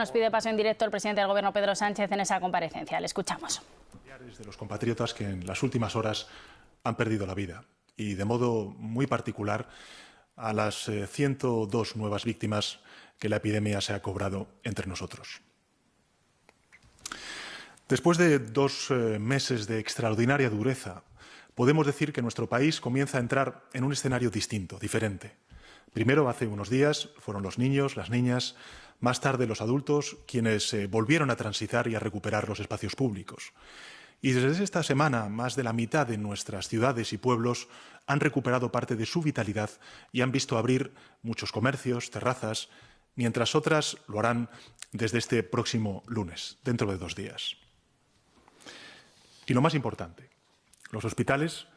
Nos pide paso en directo el presidente del Gobierno, Pedro Sánchez, en esa comparecencia. Le escuchamos. De los compatriotas que en las últimas horas han perdido la vida y de modo muy particular a las 102 nuevas víctimas que la epidemia se ha cobrado entre nosotros. Después de 2 meses de extraordinaria dureza, podemos decir que nuestro país comienza a entrar en un escenario distinto, diferente. Primero, hace unos días, fueron los niños, las niñas, más tarde los adultos, quienes volvieron a transitar y a recuperar los espacios públicos. Y desde esta semana, más de la mitad de nuestras ciudades y pueblos han recuperado parte de su vitalidad y han visto abrir muchos comercios, terrazas, mientras otras lo harán desde este próximo lunes, dentro de 2 días. Y lo más importante, los hospitales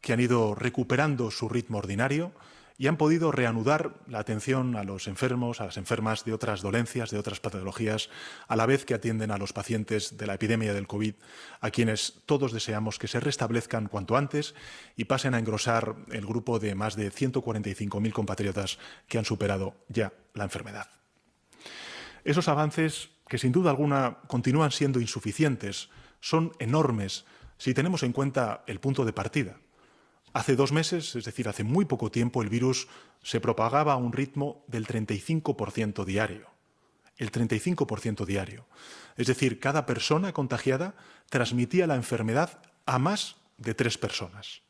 que han ido recuperando su ritmo ordinario y han podido reanudar la atención a los enfermos, a las enfermas de otras dolencias, de otras patologías, a la vez que atienden a los pacientes de la epidemia del COVID, a quienes todos deseamos que se restablezcan cuanto antes y pasen a engrosar el grupo de más de 145.000 compatriotas que han superado ya la enfermedad. Esos avances, que sin duda alguna continúan siendo insuficientes, son enormes si tenemos en cuenta el punto de partida. Hace 2 meses, es decir, hace muy poco tiempo, el virus se propagaba a un ritmo del 35% diario. El 35% diario. Es decir, cada persona contagiada transmitía la enfermedad a más de 3 personas.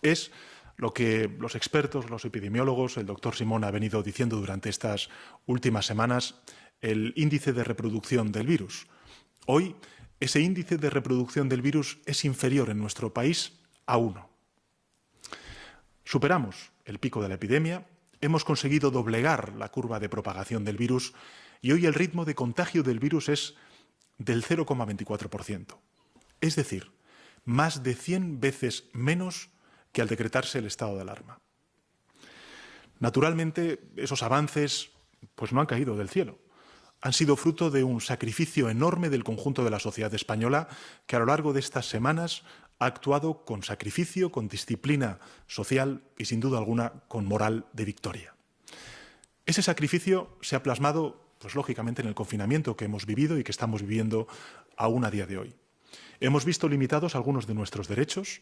Es lo que los expertos, los epidemiólogos, el doctor Simón ha venido diciendo durante estas últimas semanas, el índice de reproducción del virus. Hoy, ese índice de reproducción del virus es inferior en nuestro país a 1. Superamos el pico de la epidemia, hemos conseguido doblegar la curva de propagación del virus y hoy el ritmo de contagio del virus es del 0,24%. Es decir, más de 100 veces menos que al decretarse el estado de alarma. Naturalmente, esos avances no han caído del cielo. Han sido fruto de un sacrificio enorme del conjunto de la sociedad española que a lo largo de estas semanas ha actuado con sacrificio, con disciplina social y, sin duda alguna, con moral de victoria. Ese sacrificio se ha plasmado, lógicamente, en el confinamiento que hemos vivido y que estamos viviendo aún a día de hoy. Hemos visto limitados algunos de nuestros derechos,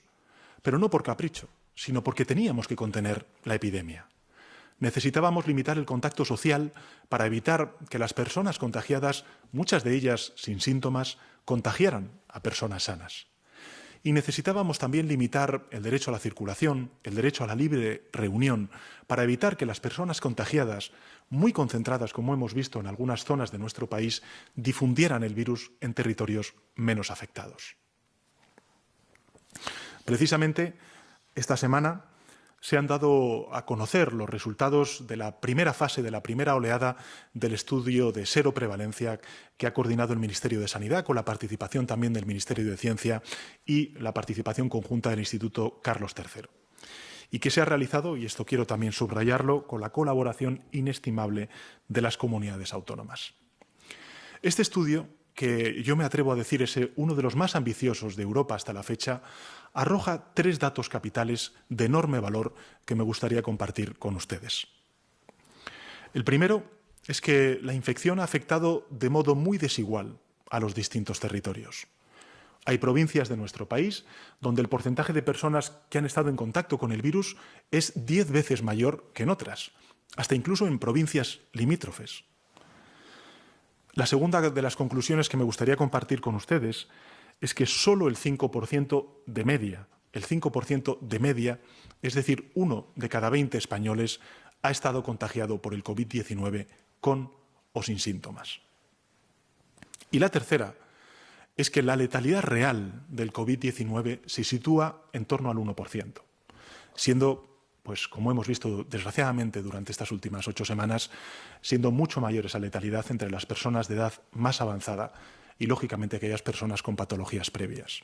pero no por capricho, sino porque teníamos que contener la epidemia. Necesitábamos limitar el contacto social para evitar que las personas contagiadas, muchas de ellas sin síntomas, contagiaran a personas sanas. Y necesitábamos también limitar el derecho a la circulación, el derecho a la libre reunión, para evitar que las personas contagiadas, muy concentradas, como hemos visto en algunas zonas de nuestro país, difundieran el virus en territorios menos afectados. Precisamente, esta semana se han dado a conocer los resultados de la primera fase, de la primera oleada del estudio de seroprevalencia que ha coordinado el Ministerio de Sanidad, con la participación también del Ministerio de Ciencia y la participación conjunta del Instituto Carlos III. Y que se ha realizado, y esto quiero también subrayarlo, con la colaboración inestimable de las comunidades autónomas. Este estudio, que yo me atrevo a decir es uno de los más ambiciosos de Europa hasta la fecha, arroja 3 datos capitales de enorme valor que me gustaría compartir con ustedes. El primero es que la infección ha afectado de modo muy desigual a los distintos territorios. Hay provincias de nuestro país donde el porcentaje de personas que han estado en contacto con el virus es 10 veces mayor que en otras, hasta incluso en provincias limítrofes. La segunda de las conclusiones que me gustaría compartir con ustedes es que solo el 5% de media, es decir, 1 de cada 20 españoles, ha estado contagiado por el COVID-19 con o sin síntomas. Y la tercera es que la letalidad real del COVID-19 se sitúa en torno al 1%, siendo, como hemos visto desgraciadamente durante estas últimas 8 semanas, siendo mucho mayor esa letalidad entre las personas de edad más avanzada y, lógicamente, aquellas personas con patologías previas.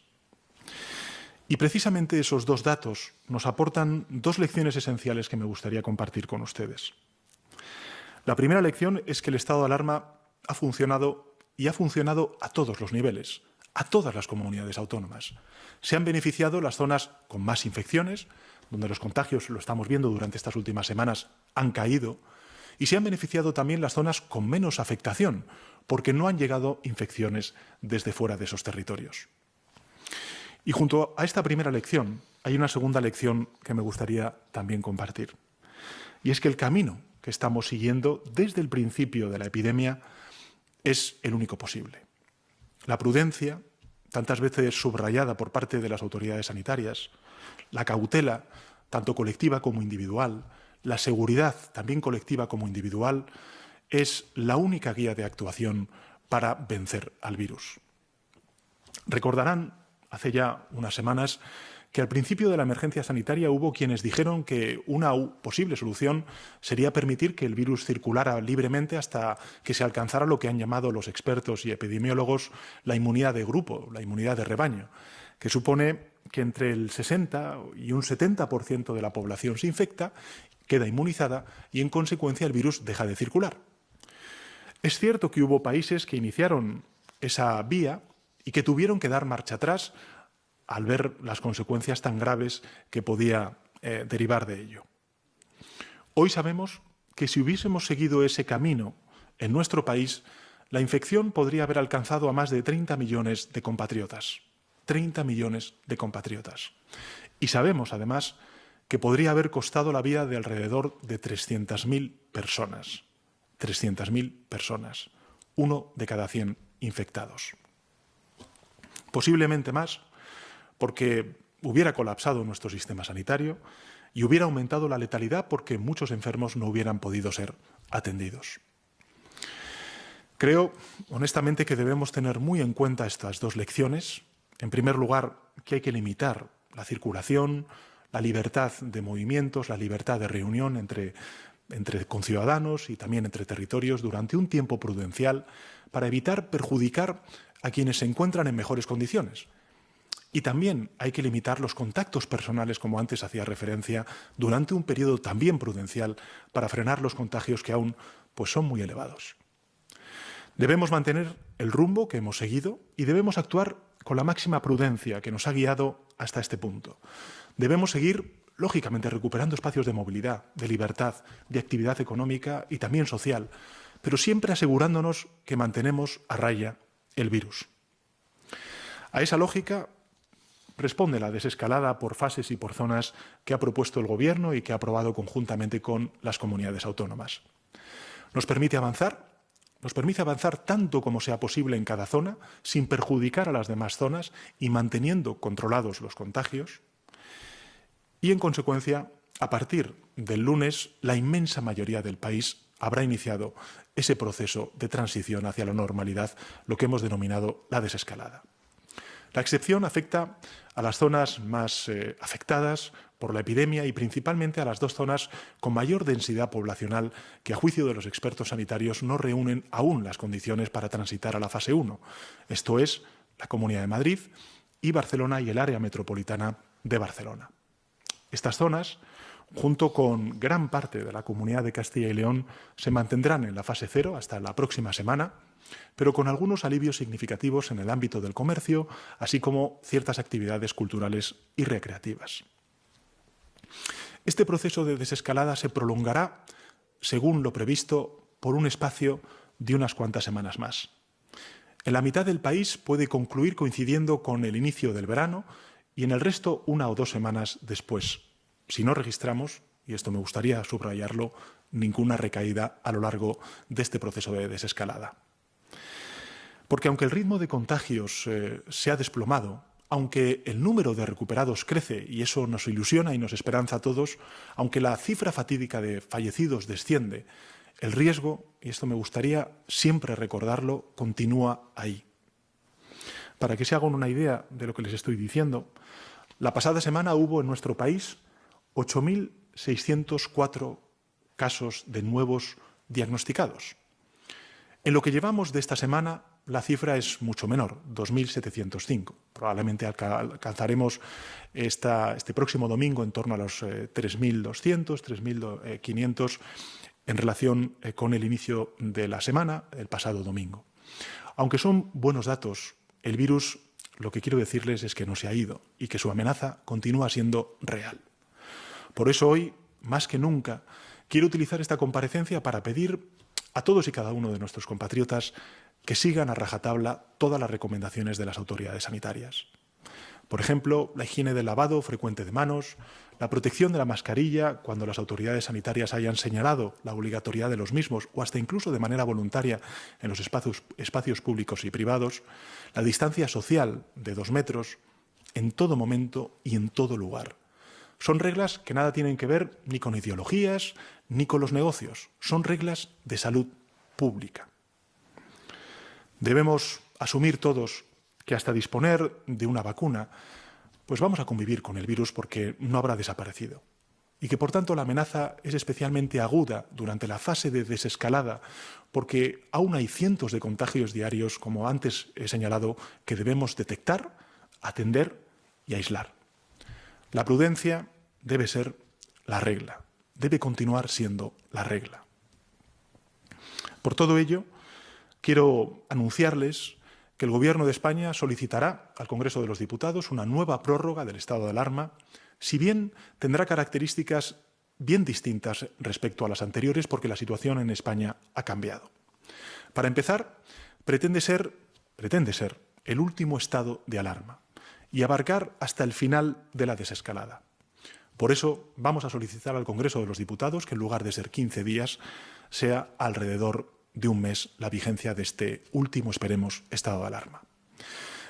Y precisamente esos 2 datos nos aportan 2 lecciones esenciales que me gustaría compartir con ustedes. La primera lección es que el estado de alarma ha funcionado y ha funcionado a todos los niveles, a todas las comunidades autónomas. Se han beneficiado las zonas con más infecciones, donde los contagios, lo estamos viendo durante estas últimas semanas, han caído, Y se han beneficiado también las zonas con menos afectación, porque no han llegado infecciones desde fuera de esos territorios. Y junto a esta primera lección, hay una segunda lección que me gustaría también compartir. Y es que el camino que estamos siguiendo desde el principio de la epidemia es el único posible. La prudencia, tantas veces subrayada por parte de las autoridades sanitarias, la cautela, tanto colectiva como individual, la seguridad, también colectiva como individual, es la única guía de actuación para vencer al virus. Recordarán, hace ya unas semanas, que al principio de la emergencia sanitaria hubo quienes dijeron que una posible solución sería permitir que el virus circulara libremente hasta que se alcanzara lo que han llamado los expertos y epidemiólogos la inmunidad de grupo, la inmunidad de rebaño, que supone que entre el 60 y un 70% de la población se infecta, queda inmunizada y, en consecuencia, el virus deja de circular. Es cierto que hubo países que iniciaron esa vía y que tuvieron que dar marcha atrás al ver las consecuencias tan graves que podía derivar de ello. Hoy sabemos que si hubiésemos seguido ese camino en nuestro país, la infección podría haber alcanzado a más de 30 millones de compatriotas. 30 millones de compatriotas. Y sabemos, además, que podría haber costado la vida de alrededor de 300.000 personas. 300.000 personas. 1 de cada 100 infectados. Posiblemente más, porque hubiera colapsado nuestro sistema sanitario y hubiera aumentado la letalidad porque muchos enfermos no hubieran podido ser atendidos. Creo, honestamente, que debemos tener muy en cuenta estas dos lecciones. En primer lugar, que hay que limitar la circulación, la libertad de movimientos, la libertad de reunión entre conciudadanos y también entre territorios durante un tiempo prudencial para evitar perjudicar a quienes se encuentran en mejores condiciones. Y también hay que limitar los contactos personales, como antes hacía referencia, durante un periodo también prudencial para frenar los contagios que aún son muy elevados. Debemos mantener el rumbo que hemos seguido y debemos actuar con la máxima prudencia que nos ha guiado hasta este punto. Debemos seguir, lógicamente, recuperando espacios de movilidad, de libertad, de actividad económica y también social, pero siempre asegurándonos que mantenemos a raya el virus. A esa lógica responde la desescalada por fases y por zonas que ha propuesto el Gobierno y que ha aprobado conjuntamente con las comunidades autónomas. Nos permite avanzar tanto como sea posible en cada zona, sin perjudicar a las demás zonas y manteniendo controlados los contagios. Y, en consecuencia, a partir del lunes, la inmensa mayoría del país habrá iniciado ese proceso de transición hacia la normalidad, lo que hemos denominado la desescalada. La excepción afecta a las zonas más afectadas por la epidemia y principalmente a las dos zonas con mayor densidad poblacional que, a juicio de los expertos sanitarios, no reúnen aún las condiciones para transitar a la fase 1. Esto es, la Comunidad de Madrid y Barcelona y el área metropolitana de Barcelona. Estas zonas, junto con gran parte de la Comunidad de Castilla y León, se mantendrán en la fase 0 hasta la próxima semana, pero con algunos alivios significativos en el ámbito del comercio, así como ciertas actividades culturales y recreativas. Este proceso de desescalada se prolongará, según lo previsto, por un espacio de unas cuantas semanas más. En la mitad del país puede concluir coincidiendo con el inicio del verano y en el resto 1 o 2 semanas después, si no registramos, y esto me gustaría subrayarlo, ninguna recaída a lo largo de este proceso de desescalada. Porque aunque el ritmo de contagios se ha desplomado, aunque el número de recuperados crece, y eso nos ilusiona y nos esperanza a todos, aunque la cifra fatídica de fallecidos desciende, el riesgo, y esto me gustaría siempre recordarlo, continúa ahí. Para que se hagan una idea de lo que les estoy diciendo, la pasada semana hubo en nuestro país 8.604 casos de nuevos diagnosticados. En lo que llevamos de esta semana, la cifra es mucho menor, 2.705. Probablemente alcanzaremos este próximo domingo en torno a los 3.200, 3.500 en relación con el inicio de la semana, el pasado domingo. Aunque son buenos datos, el virus, lo que quiero decirles es que no se ha ido y que su amenaza continúa siendo real. Por eso hoy, más que nunca, quiero utilizar esta comparecencia para pedir a todos y cada uno de nuestros compatriotas que sigan a rajatabla todas las recomendaciones de las autoridades sanitarias. Por ejemplo, la higiene del lavado frecuente de manos, la protección de la mascarilla cuando las autoridades sanitarias hayan señalado la obligatoriedad de los mismos o hasta incluso de manera voluntaria en los espacios públicos y privados, la distancia social de 2 metros en todo momento y en todo lugar. Son reglas que nada tienen que ver ni con ideologías ni con los negocios. Son reglas de salud pública. Debemos asumir todos que hasta disponer de una vacuna, pues vamos a convivir con el virus porque no habrá desaparecido. Y que, por tanto, la amenaza es especialmente aguda durante la fase de desescalada, porque aún hay cientos de contagios diarios, como antes he señalado, que debemos detectar, atender y aislar. La prudencia debe ser la regla, debe continuar siendo la regla. Por todo ello, quiero anunciarles que el Gobierno de España solicitará al Congreso de los Diputados una nueva prórroga del estado de alarma, si bien tendrá características bien distintas respecto a las anteriores porque la situación en España ha cambiado. Para empezar, pretende ser el último estado de alarma y abarcar hasta el final de la desescalada. Por eso vamos a solicitar al Congreso de los Diputados que en lugar de ser 15 días sea alrededor de un mes la vigencia de este último, esperemos, estado de alarma.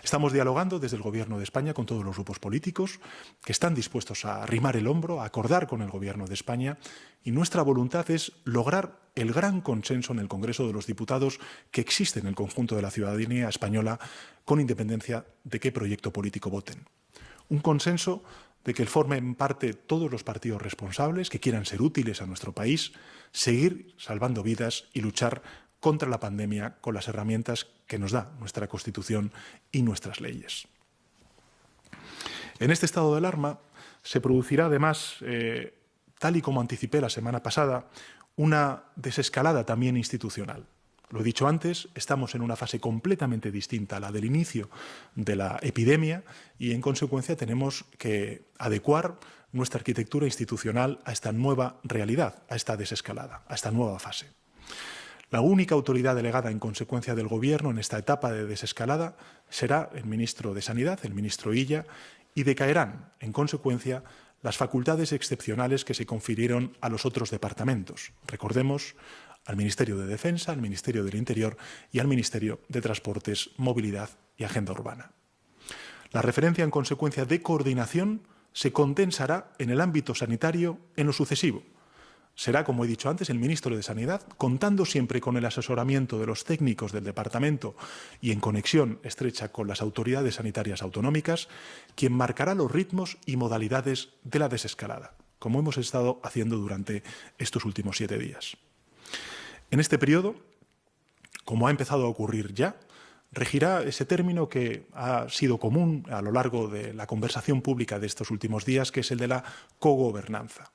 Estamos dialogando desde el Gobierno de España con todos los grupos políticos que están dispuestos a arrimar el hombro, a acordar con el Gobierno de España, y nuestra voluntad es lograr el gran consenso en el Congreso de los Diputados que existe en el conjunto de la ciudadanía española, con independencia de qué proyecto político voten. Un consenso de que formen parte todos los partidos responsables que quieran ser útiles a nuestro país, seguir salvando vidas y luchar contra la pandemia con las herramientas que nos da nuestra Constitución y nuestras leyes. En este estado de alarma se producirá además, tal y como anticipé la semana pasada, una desescalada también institucional. Lo he dicho antes, estamos en una fase completamente distinta a la del inicio de la epidemia y, en consecuencia, tenemos que adecuar nuestra arquitectura institucional a esta nueva realidad, a esta desescalada, a esta nueva fase. La única autoridad delegada en consecuencia del Gobierno en esta etapa de desescalada será el ministro de Sanidad, el ministro Illa, y decaerán, en consecuencia, las facultades excepcionales que se confirieron a los otros departamentos. Recordemos, al Ministerio de Defensa, al Ministerio del Interior y al Ministerio de Transportes, Movilidad y Agenda Urbana. La referencia en consecuencia de coordinación se condensará en el ámbito sanitario en lo sucesivo. Será, como he dicho antes, el ministro de Sanidad, contando siempre con el asesoramiento de los técnicos del departamento y en conexión estrecha con las autoridades sanitarias autonómicas, quien marcará los ritmos y modalidades de la desescalada, como hemos estado haciendo durante estos últimos 7 días. En este periodo, como ha empezado a ocurrir ya, regirá ese término que ha sido común a lo largo de la conversación pública de estos últimos días, que es el de la cogobernanza.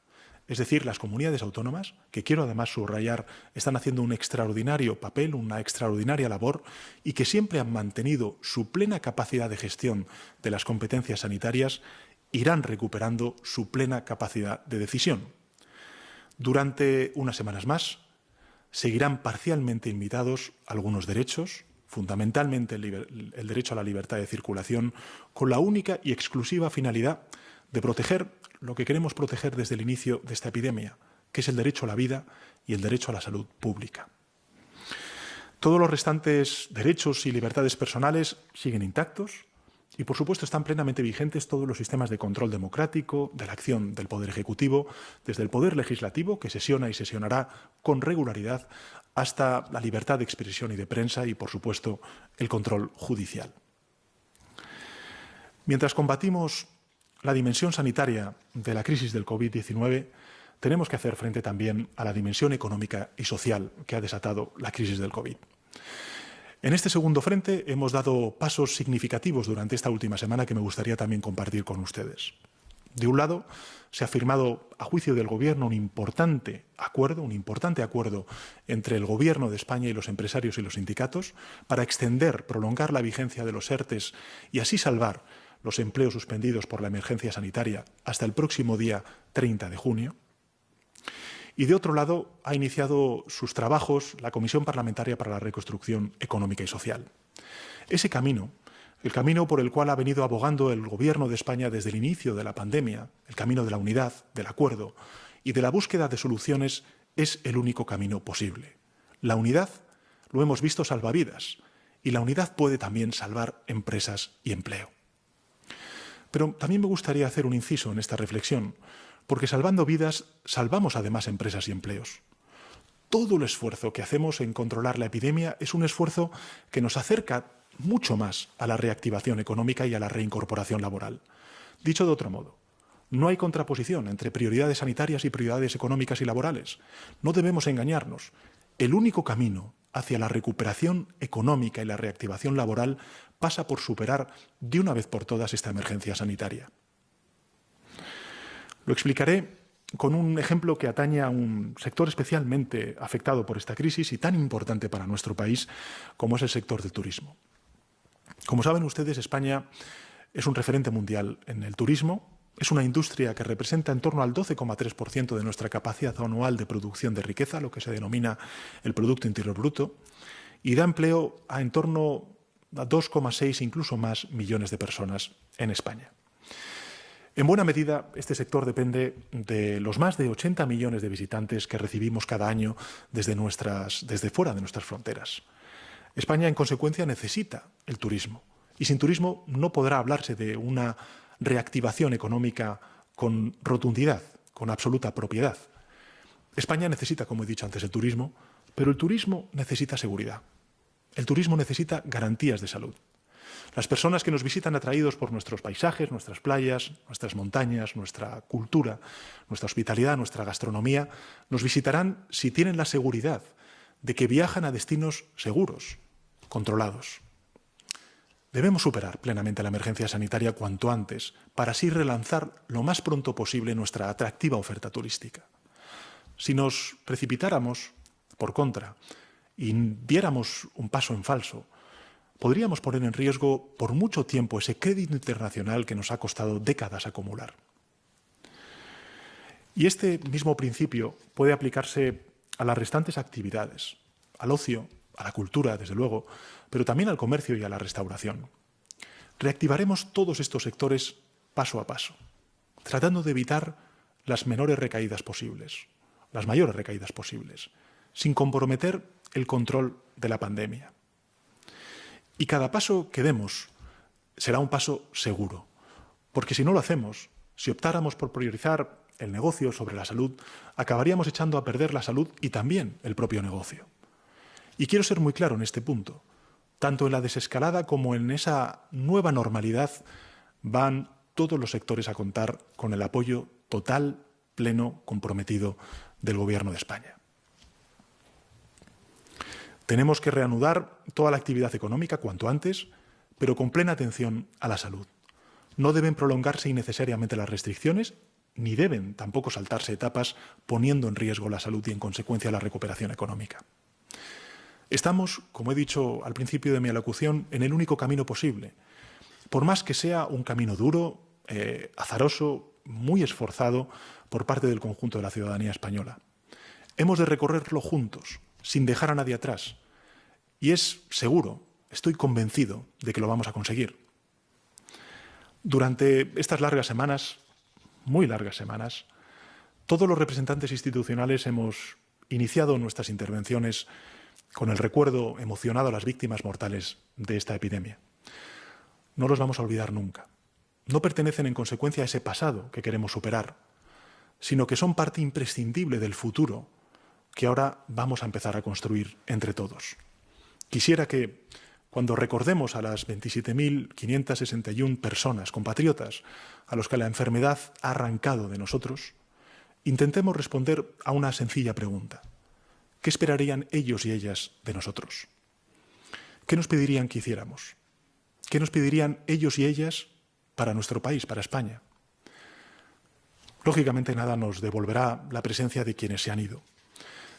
Es decir, las comunidades autónomas, que quiero además subrayar, están haciendo un extraordinario papel, una extraordinaria labor, y que siempre han mantenido su plena capacidad de gestión de las competencias sanitarias, irán recuperando su plena capacidad de decisión. Durante unas semanas más, seguirán parcialmente limitados algunos derechos, fundamentalmente el derecho a la libertad de circulación, con la única y exclusiva finalidad de proteger lo que queremos proteger desde el inicio de esta epidemia, que es el derecho a la vida y el derecho a la salud pública. Todos los restantes derechos y libertades personales siguen intactos y, por supuesto, están plenamente vigentes todos los sistemas de control democrático de la acción del Poder Ejecutivo, desde el Poder Legislativo, que sesiona y sesionará con regularidad, hasta la libertad de expresión y de prensa y, por supuesto, el control judicial. Mientras combatimos la dimensión sanitaria de la crisis del COVID-19, tenemos que hacer frente también a la dimensión económica y social que ha desatado la crisis del COVID. En este segundo frente hemos dado pasos significativos durante esta última semana que me gustaría también compartir con ustedes. De un lado, se ha firmado, a juicio del Gobierno, un importante acuerdo entre el Gobierno de España y los empresarios y los sindicatos para extender, prolongar la vigencia de los ERTEs y así salvar los empleos suspendidos por la emergencia sanitaria hasta el próximo día 30 de junio. Y de otro lado, ha iniciado sus trabajos la Comisión Parlamentaria para la Reconstrucción Económica y Social. Ese camino, el camino por el cual ha venido abogando el Gobierno de España desde el inicio de la pandemia, el camino de la unidad, del acuerdo y de la búsqueda de soluciones, es el único camino posible. La unidad, lo hemos visto, salva vidas, y la unidad puede también salvar empresas y empleo. Pero también me gustaría hacer un inciso en esta reflexión, porque salvando vidas, salvamos además empresas y empleos. Todo el esfuerzo que hacemos en controlar la epidemia es un esfuerzo que nos acerca mucho más a la reactivación económica y a la reincorporación laboral. Dicho de otro modo, no hay contraposición entre prioridades sanitarias y prioridades económicas y laborales. No debemos engañarnos. El único camino hacia la recuperación económica y la reactivación laboral pasa por superar de una vez por todas esta emergencia sanitaria. Lo explicaré con un ejemplo que atañe a un sector especialmente afectado por esta crisis y tan importante para nuestro país como es el sector del turismo. Como saben ustedes, España es un referente mundial en el turismo. Es una industria que representa en torno al 12,3% de nuestra capacidad anual de producción de riqueza, lo que se denomina el Producto Interior Bruto, y da empleo a en torno a 2,6, incluso más, millones de personas en España. En buena medida, este sector depende de los más de 80 millones de visitantes que recibimos cada año desde fuera de nuestras fronteras. España, en consecuencia, necesita el turismo. Y sin turismo no podrá hablarse de una reactivación económica con rotundidad, con absoluta propiedad. España necesita, como he dicho antes, el turismo, pero el turismo necesita seguridad. El turismo necesita garantías de salud. Las personas que nos visitan atraídos por nuestros paisajes, nuestras playas, nuestras montañas, nuestra cultura, nuestra hospitalidad, nuestra gastronomía, nos visitarán si tienen la seguridad de que viajan a destinos seguros, controlados. Debemos superar plenamente la emergencia sanitaria cuanto antes para así relanzar lo más pronto posible nuestra atractiva oferta turística. Si nos precipitáramos, por contra, y diéramos un paso en falso, podríamos poner en riesgo por mucho tiempo ese crédito internacional que nos ha costado décadas acumular. Y este mismo principio puede aplicarse a las restantes actividades, al ocio, a la cultura, desde luego, pero también al comercio y a la restauración. Reactivaremos todos estos sectores paso a paso, tratando de evitar las menores recaídas posibles, las mayores recaídas posibles, sin comprometer el control de la pandemia. Y cada paso que demos será un paso seguro, porque si no lo hacemos, si optáramos por priorizar el negocio sobre la salud, acabaríamos echando a perder la salud y también el propio negocio. Y quiero ser muy claro en este punto. Tanto en la desescalada como en esa nueva normalidad van todos los sectores a contar con el apoyo total, pleno, comprometido del Gobierno de España. Tenemos que reanudar toda la actividad económica cuanto antes, pero con plena atención a la salud. No deben prolongarse innecesariamente las restricciones, ni deben tampoco saltarse etapas poniendo en riesgo la salud y, en consecuencia, la recuperación económica. Estamos, como he dicho al principio de mi alocución, en el único camino posible. Por más que sea un camino duro, azaroso, muy esforzado por parte del conjunto de la ciudadanía española. Hemos de recorrerlo juntos, sin dejar a nadie atrás. Y es seguro, estoy convencido de que lo vamos a conseguir. Durante estas largas semanas, muy largas semanas, todos los representantes institucionales hemos iniciado nuestras intervenciones con el recuerdo emocionado a las víctimas mortales de esta epidemia. No los vamos a olvidar nunca. No pertenecen en consecuencia a ese pasado que queremos superar, sino que son parte imprescindible del futuro que ahora vamos a empezar a construir entre todos. Quisiera que, cuando recordemos a las 27.561 personas, compatriotas, a los que la enfermedad ha arrancado de nosotros, intentemos responder a una sencilla pregunta. ¿Qué esperarían ellos y ellas de nosotros? ¿Qué nos pedirían que hiciéramos? ¿Qué nos pedirían ellos y ellas para nuestro país, para España? Lógicamente nada nos devolverá la presencia de quienes se han ido,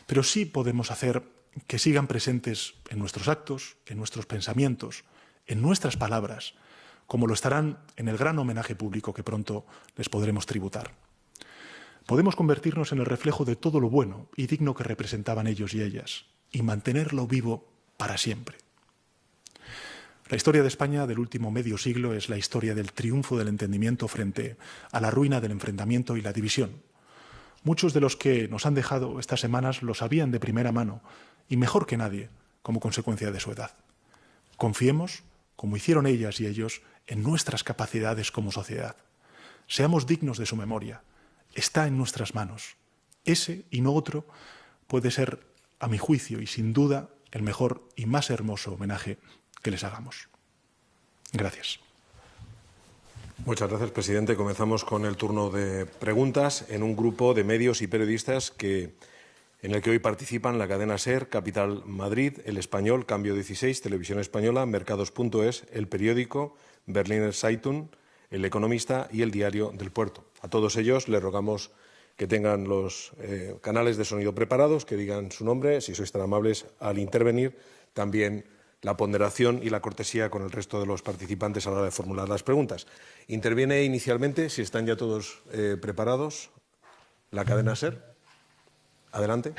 pero sí podemos hacer que sigan presentes en nuestros actos, en nuestros pensamientos, en nuestras palabras, como lo estarán en el gran homenaje público que pronto les podremos tributar. Podemos convertirnos en el reflejo de todo lo bueno y digno que representaban ellos y ellas y mantenerlo vivo para siempre. La historia de España del último medio siglo es la historia del triunfo del entendimiento frente a la ruina del enfrentamiento y la división. Muchos de los que nos han dejado estas semanas lo sabían de primera mano y mejor que nadie como consecuencia de su edad. Confiemos, como hicieron ellas y ellos, en nuestras capacidades como sociedad. Seamos dignos de su memoria. Está en nuestras manos. Ese y no otro puede ser, a mi juicio y sin duda, el mejor y más hermoso homenaje que les hagamos. Gracias. Muchas gracias, presidente. Comenzamos con el turno de preguntas en un grupo de medios y periodistas en el que hoy participan la cadena SER, Capital Madrid, El Español, Cambio 16, Televisión Española, Mercados.es, El Periódico, Berliner Zeitung, El Economista y El Diario del Puerto. A todos ellos les rogamos que tengan los canales de sonido preparados, que digan su nombre, si sois tan amables al intervenir, también la ponderación y la cortesía con el resto de los participantes a la hora de formular las preguntas. Interviene inicialmente, si están ya todos preparados, la cadena SER. Adelante.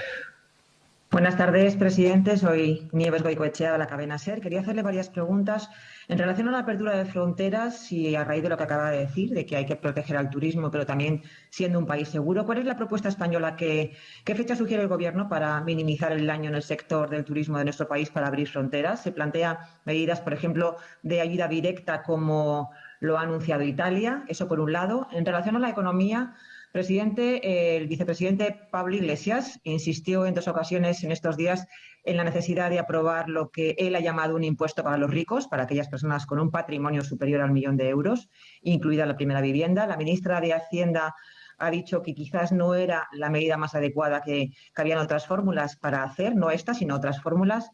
Buenas tardes, presidente. Soy Nieves Goicoechea de la cadena SER. Quería hacerle varias preguntas en relación a la apertura de fronteras y a raíz de lo que acaba de decir, de que hay que proteger al turismo, pero también siendo un país seguro. ¿Cuál es la propuesta española? ¿Qué fecha sugiere el Gobierno para minimizar el daño en el sector del turismo de nuestro país para abrir fronteras? ¿Se plantea medidas, por ejemplo, de ayuda directa como lo ha anunciado Italia? Eso por un lado. En relación a la economía, presidente, el vicepresidente Pablo Iglesias insistió en 2 ocasiones en estos días en la necesidad de aprobar lo que él ha llamado un impuesto para los ricos, para aquellas personas con un patrimonio superior al 1.000.000 de euros, incluida la primera vivienda. La ministra de Hacienda ha dicho que quizás no era la medida más adecuada, que habían otras fórmulas para hacer, no esta, sino otras fórmulas.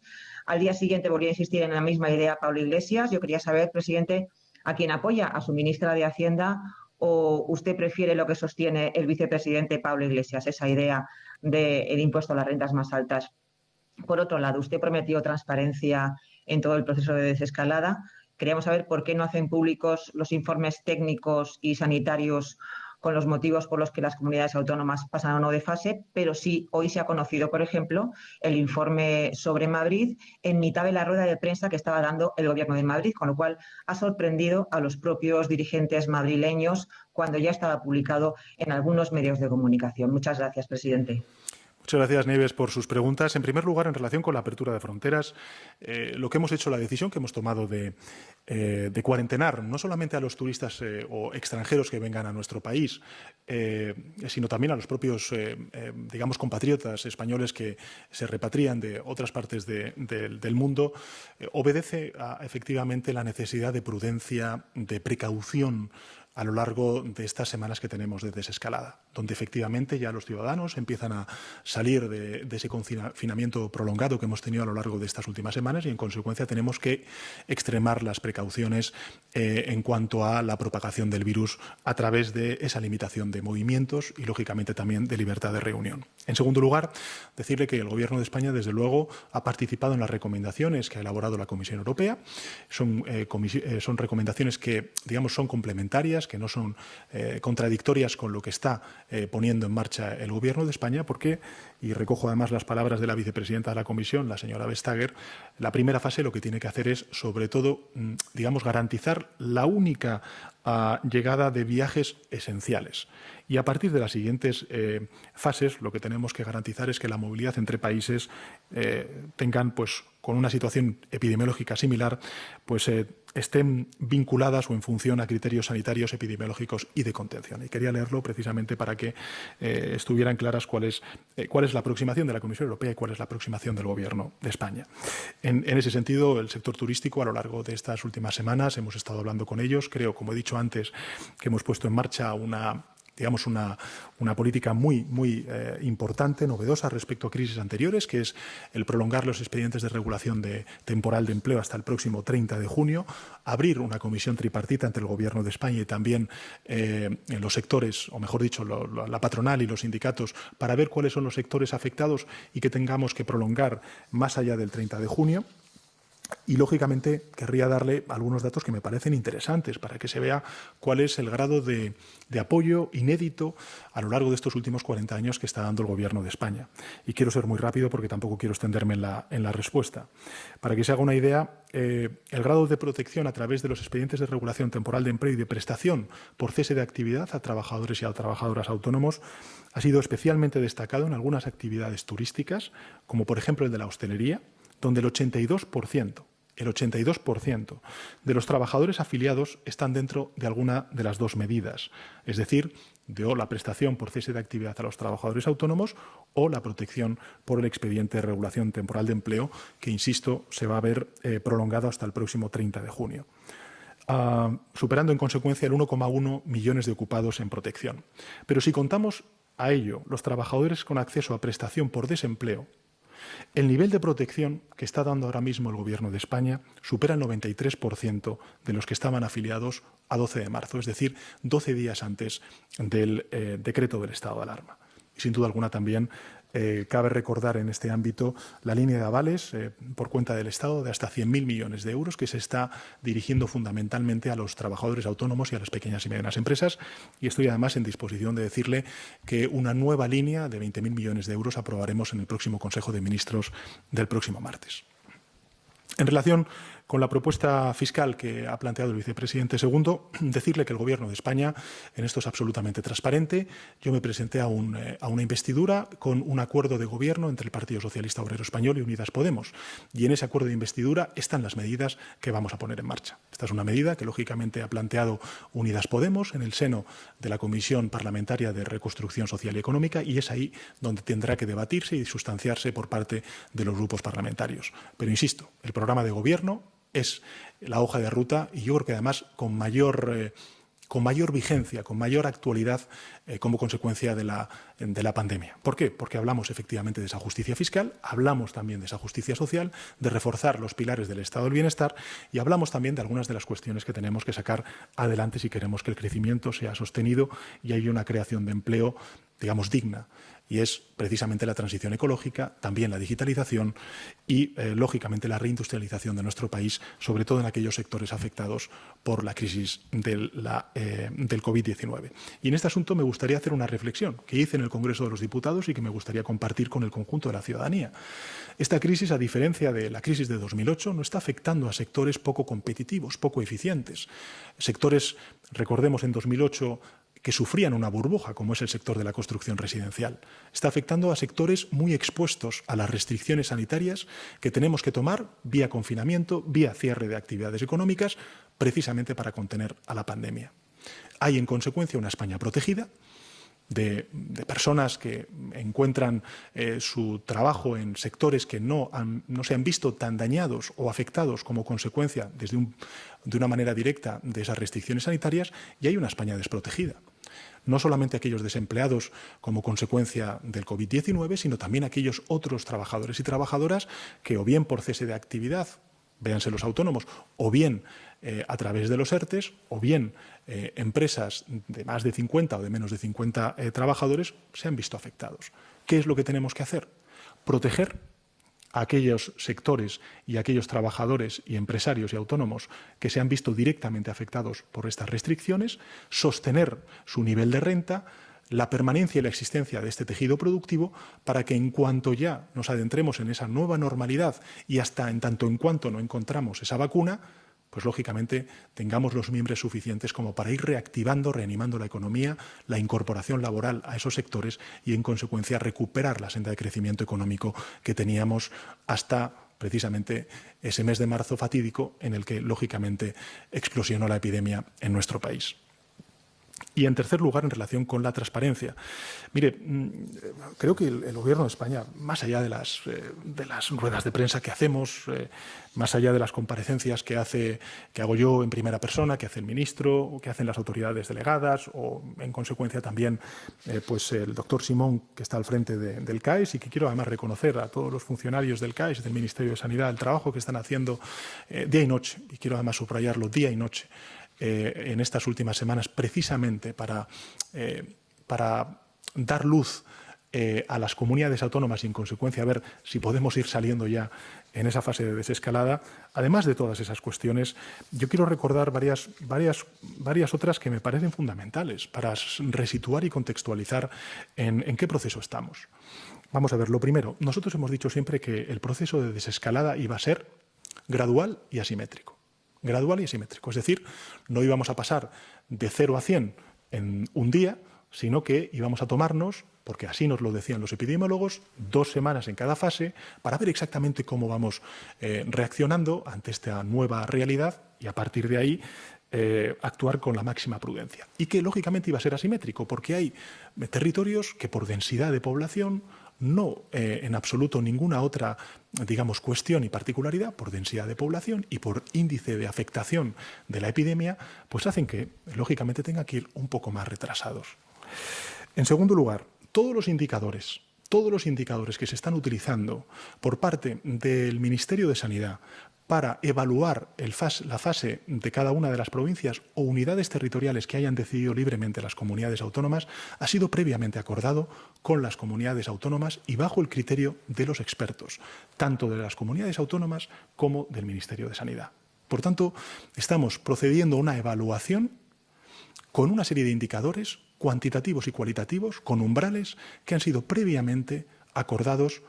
Al día siguiente volvió a insistir en la misma idea Pablo Iglesias. Yo quería saber, presidente, ¿a quién apoya? ¿A su ministra de Hacienda o usted prefiere lo que sostiene el vicepresidente Pablo Iglesias, esa idea del impuesto a las rentas más altas? Por otro lado, usted prometió transparencia en todo el proceso de desescalada. Queríamos saber por qué no hacen públicos los informes técnicos y sanitarios con los motivos por los que las comunidades autónomas pasan o no de fase, pero sí hoy se ha conocido, por ejemplo, el informe sobre Madrid en mitad de la rueda de prensa que estaba dando el Gobierno de Madrid, con lo cual ha sorprendido a los propios dirigentes madrileños cuando ya estaba publicado en algunos medios de comunicación. Muchas gracias, presidente. Muchas gracias, Nieves, por sus preguntas. En primer lugar, en relación con la apertura de fronteras, lo que hemos hecho, la decisión que hemos tomado de cuarentenar no solamente a los turistas o extranjeros que vengan a nuestro país, sino también a los propios, digamos, compatriotas españoles que se repatrian de otras partes del mundo, obedece a, efectivamente, la necesidad de prudencia, de precaución a lo largo de estas semanas que tenemos de desescalada, donde efectivamente ya los ciudadanos empiezan a salir de ese confinamiento prolongado que hemos tenido a lo largo de estas últimas semanas y, en consecuencia, tenemos que extremar las precauciones en cuanto a la propagación del virus a través de esa limitación de movimientos y, lógicamente, también de libertad de reunión. En segundo lugar, decirle que el Gobierno de España, desde luego, ha participado en las recomendaciones que ha elaborado la Comisión Europea. Son recomendaciones que, digamos, son complementarias, que no son contradictorias con lo que está poniendo en marcha el Gobierno de España, porque, y recojo además las palabras de la vicepresidenta de la Comisión, la señora Vestager, la primera fase lo que tiene que hacer es, sobre todo, digamos, garantizar la única llegada de viajes esenciales. Y a partir de las siguientes fases, lo que tenemos que garantizar es que la movilidad entre países tengan, pues, con una situación epidemiológica similar, pues estén vinculadas o en función a criterios sanitarios, epidemiológicos y de contención. Y quería leerlo precisamente para que estuvieran claras cuál es la aproximación de la Comisión Europea y cuál es la aproximación del Gobierno de España. En ese sentido, el sector turístico, a lo largo de estas últimas semanas, hemos estado hablando con ellos. Creo, como he dicho antes, que hemos puesto en marcha una política muy importante, novedosa respecto a crisis anteriores, que es el prolongar los expedientes de regulación temporal de empleo hasta el próximo 30 de junio, abrir una comisión tripartita entre el Gobierno de España y también los sectores, o mejor dicho, la patronal y los sindicatos, para ver cuáles son los sectores afectados y que tengamos que prolongar más allá del 30 de junio. Y, lógicamente, querría darle algunos datos que me parecen interesantes para que se vea cuál es el grado de apoyo inédito a lo largo de estos últimos 40 años que está dando el Gobierno de España. Y quiero ser muy rápido porque tampoco quiero extenderme en la respuesta. Para que se haga una idea, el grado de protección a través de los expedientes de regulación temporal de empleo y de prestación por cese de actividad a trabajadores y a trabajadoras autónomos ha sido especialmente destacado en algunas actividades turísticas, como por ejemplo el de la hostelería, donde el 82% de los trabajadores afiliados están dentro de alguna de las dos medidas, es decir, de la prestación por cese de actividad a los trabajadores autónomos o la protección por el expediente de regulación temporal de empleo, que, insisto, se va a ver prolongado hasta el próximo 30 de junio. Superando en consecuencia el 1,1 millones de ocupados en protección. Pero si contamos a ello los trabajadores con acceso a prestación por desempleo, el nivel de protección que está dando ahora mismo el Gobierno de España supera el 93% de los que estaban afiliados a 12 de marzo, es decir, 12 días antes del decreto del estado de alarma. Y, sin duda alguna, también cabe recordar en este ámbito la línea de avales por cuenta del Estado de hasta 100.000 millones de euros que se está dirigiendo fundamentalmente a los trabajadores autónomos y a las pequeñas y medianas empresas. Y estoy además en disposición de decirle que una nueva línea de 20.000 millones de euros aprobaremos en el próximo Consejo de Ministros del próximo martes. En relación con la propuesta fiscal que ha planteado el vicepresidente segundo, decirle que el Gobierno de España en esto es absolutamente transparente. Yo me presenté a una investidura con un acuerdo de gobierno entre el Partido Socialista Obrero Español y Unidas Podemos. Y en ese acuerdo de investidura están las medidas que vamos a poner en marcha. Esta es una medida que, lógicamente, ha planteado Unidas Podemos en el seno de la Comisión Parlamentaria de Reconstrucción Social y Económica, y es ahí donde tendrá que debatirse y sustanciarse por parte de los grupos parlamentarios. Pero, insisto, el programa de gobierno es la hoja de ruta y yo creo que además con mayor vigencia, con mayor actualidad como consecuencia de la pandemia. ¿Por qué? Porque hablamos efectivamente de esa justicia fiscal, hablamos también de esa justicia social, de reforzar los pilares del estado del bienestar y hablamos también de algunas de las cuestiones que tenemos que sacar adelante si queremos que el crecimiento sea sostenido y haya una creación de empleo, digamos, digna. Y es precisamente la transición ecológica, también la digitalización y, lógicamente, la reindustrialización de nuestro país, sobre todo en aquellos sectores afectados por la crisis del COVID-19. Y en este asunto me gustaría hacer una reflexión que hice en el Congreso de los Diputados y que me gustaría compartir con el conjunto de la ciudadanía. Esta crisis, a diferencia de la crisis de 2008, no está afectando a sectores poco competitivos, poco eficientes. Sectores, recordemos, en 2008 que sufrían una burbuja, como es el sector de la construcción residencial. Está afectando a sectores muy expuestos a las restricciones sanitarias que tenemos que tomar vía confinamiento, vía cierre de actividades económicas, precisamente para contener a la pandemia. Hay, en consecuencia, una España protegida de personas que encuentran su trabajo en sectores que no se han visto tan dañados o afectados como consecuencia de una manera directa de esas restricciones sanitarias, y hay una España desprotegida. No solamente aquellos desempleados como consecuencia del COVID-19, sino también aquellos otros trabajadores y trabajadoras que, o bien por cese de actividad, véanse los autónomos, o bien a través de los ERTES, o bien empresas de más de 50 o de menos de 50 trabajadores, se han visto afectados. ¿Qué es lo que tenemos que hacer? Proteger a aquellos sectores y a aquellos trabajadores y empresarios y autónomos que se han visto directamente afectados por estas restricciones, sostener su nivel de renta, la permanencia y la existencia de este tejido productivo para que, en cuanto ya nos adentremos en esa nueva normalidad y hasta en tanto en cuanto no encontramos esa vacuna, pues lógicamente tengamos los miembros suficientes como para ir reactivando, reanimando la economía, la incorporación laboral a esos sectores y, en consecuencia, recuperar la senda de crecimiento económico que teníamos hasta precisamente ese mes de marzo fatídico en el que, lógicamente, explosionó la epidemia en nuestro país. Y, en tercer lugar, en relación con la transparencia. Mire, creo que el Gobierno de España, más allá de las ruedas de prensa que hacemos, más allá de las comparecencias que hago yo en primera persona, que hace el ministro, o que hacen las autoridades delegadas, o, en consecuencia, también pues el doctor Simón, que está al frente del CAES, y que quiero además reconocer a todos los funcionarios del CAES y del Ministerio de Sanidad el trabajo que están haciendo día y noche, y quiero además subrayarlo, día y noche, en estas últimas semanas, precisamente para dar luz a las comunidades autónomas y, en consecuencia, a ver si podemos ir saliendo ya en esa fase de desescalada. Además de todas esas cuestiones, yo quiero recordar varias otras que me parecen fundamentales para resituar y contextualizar en qué proceso estamos. Vamos a ver, lo primero, nosotros hemos dicho siempre que el proceso de desescalada iba a ser gradual y asimétrico. Gradual y asimétrico, es decir, no íbamos a pasar de 0 a 100 en un día, sino que íbamos a tomarnos, porque así nos lo decían los epidemiólogos, 2 semanas en cada fase para ver exactamente cómo vamos reaccionando ante esta nueva realidad y a partir de ahí actuar con la máxima prudencia. Y que lógicamente iba a ser asimétrico, porque hay territorios que por densidad de población, no en absoluto ninguna otra, digamos, cuestión y particularidad, por densidad de población y por índice de afectación de la epidemia, pues hacen que, lógicamente, tenga que ir un poco más retrasados. En segundo lugar, todos los indicadores que se están utilizando por parte del Ministerio de Sanidad para evaluar la fase de cada una de las provincias o unidades territoriales que hayan decidido libremente las comunidades autónomas ha sido previamente acordado con las comunidades autónomas y bajo el criterio de los expertos, tanto de las comunidades autónomas como del Ministerio de Sanidad. Por tanto, estamos procediendo a una evaluación con una serie de indicadores cuantitativos y cualitativos, con umbrales que han sido previamente acordados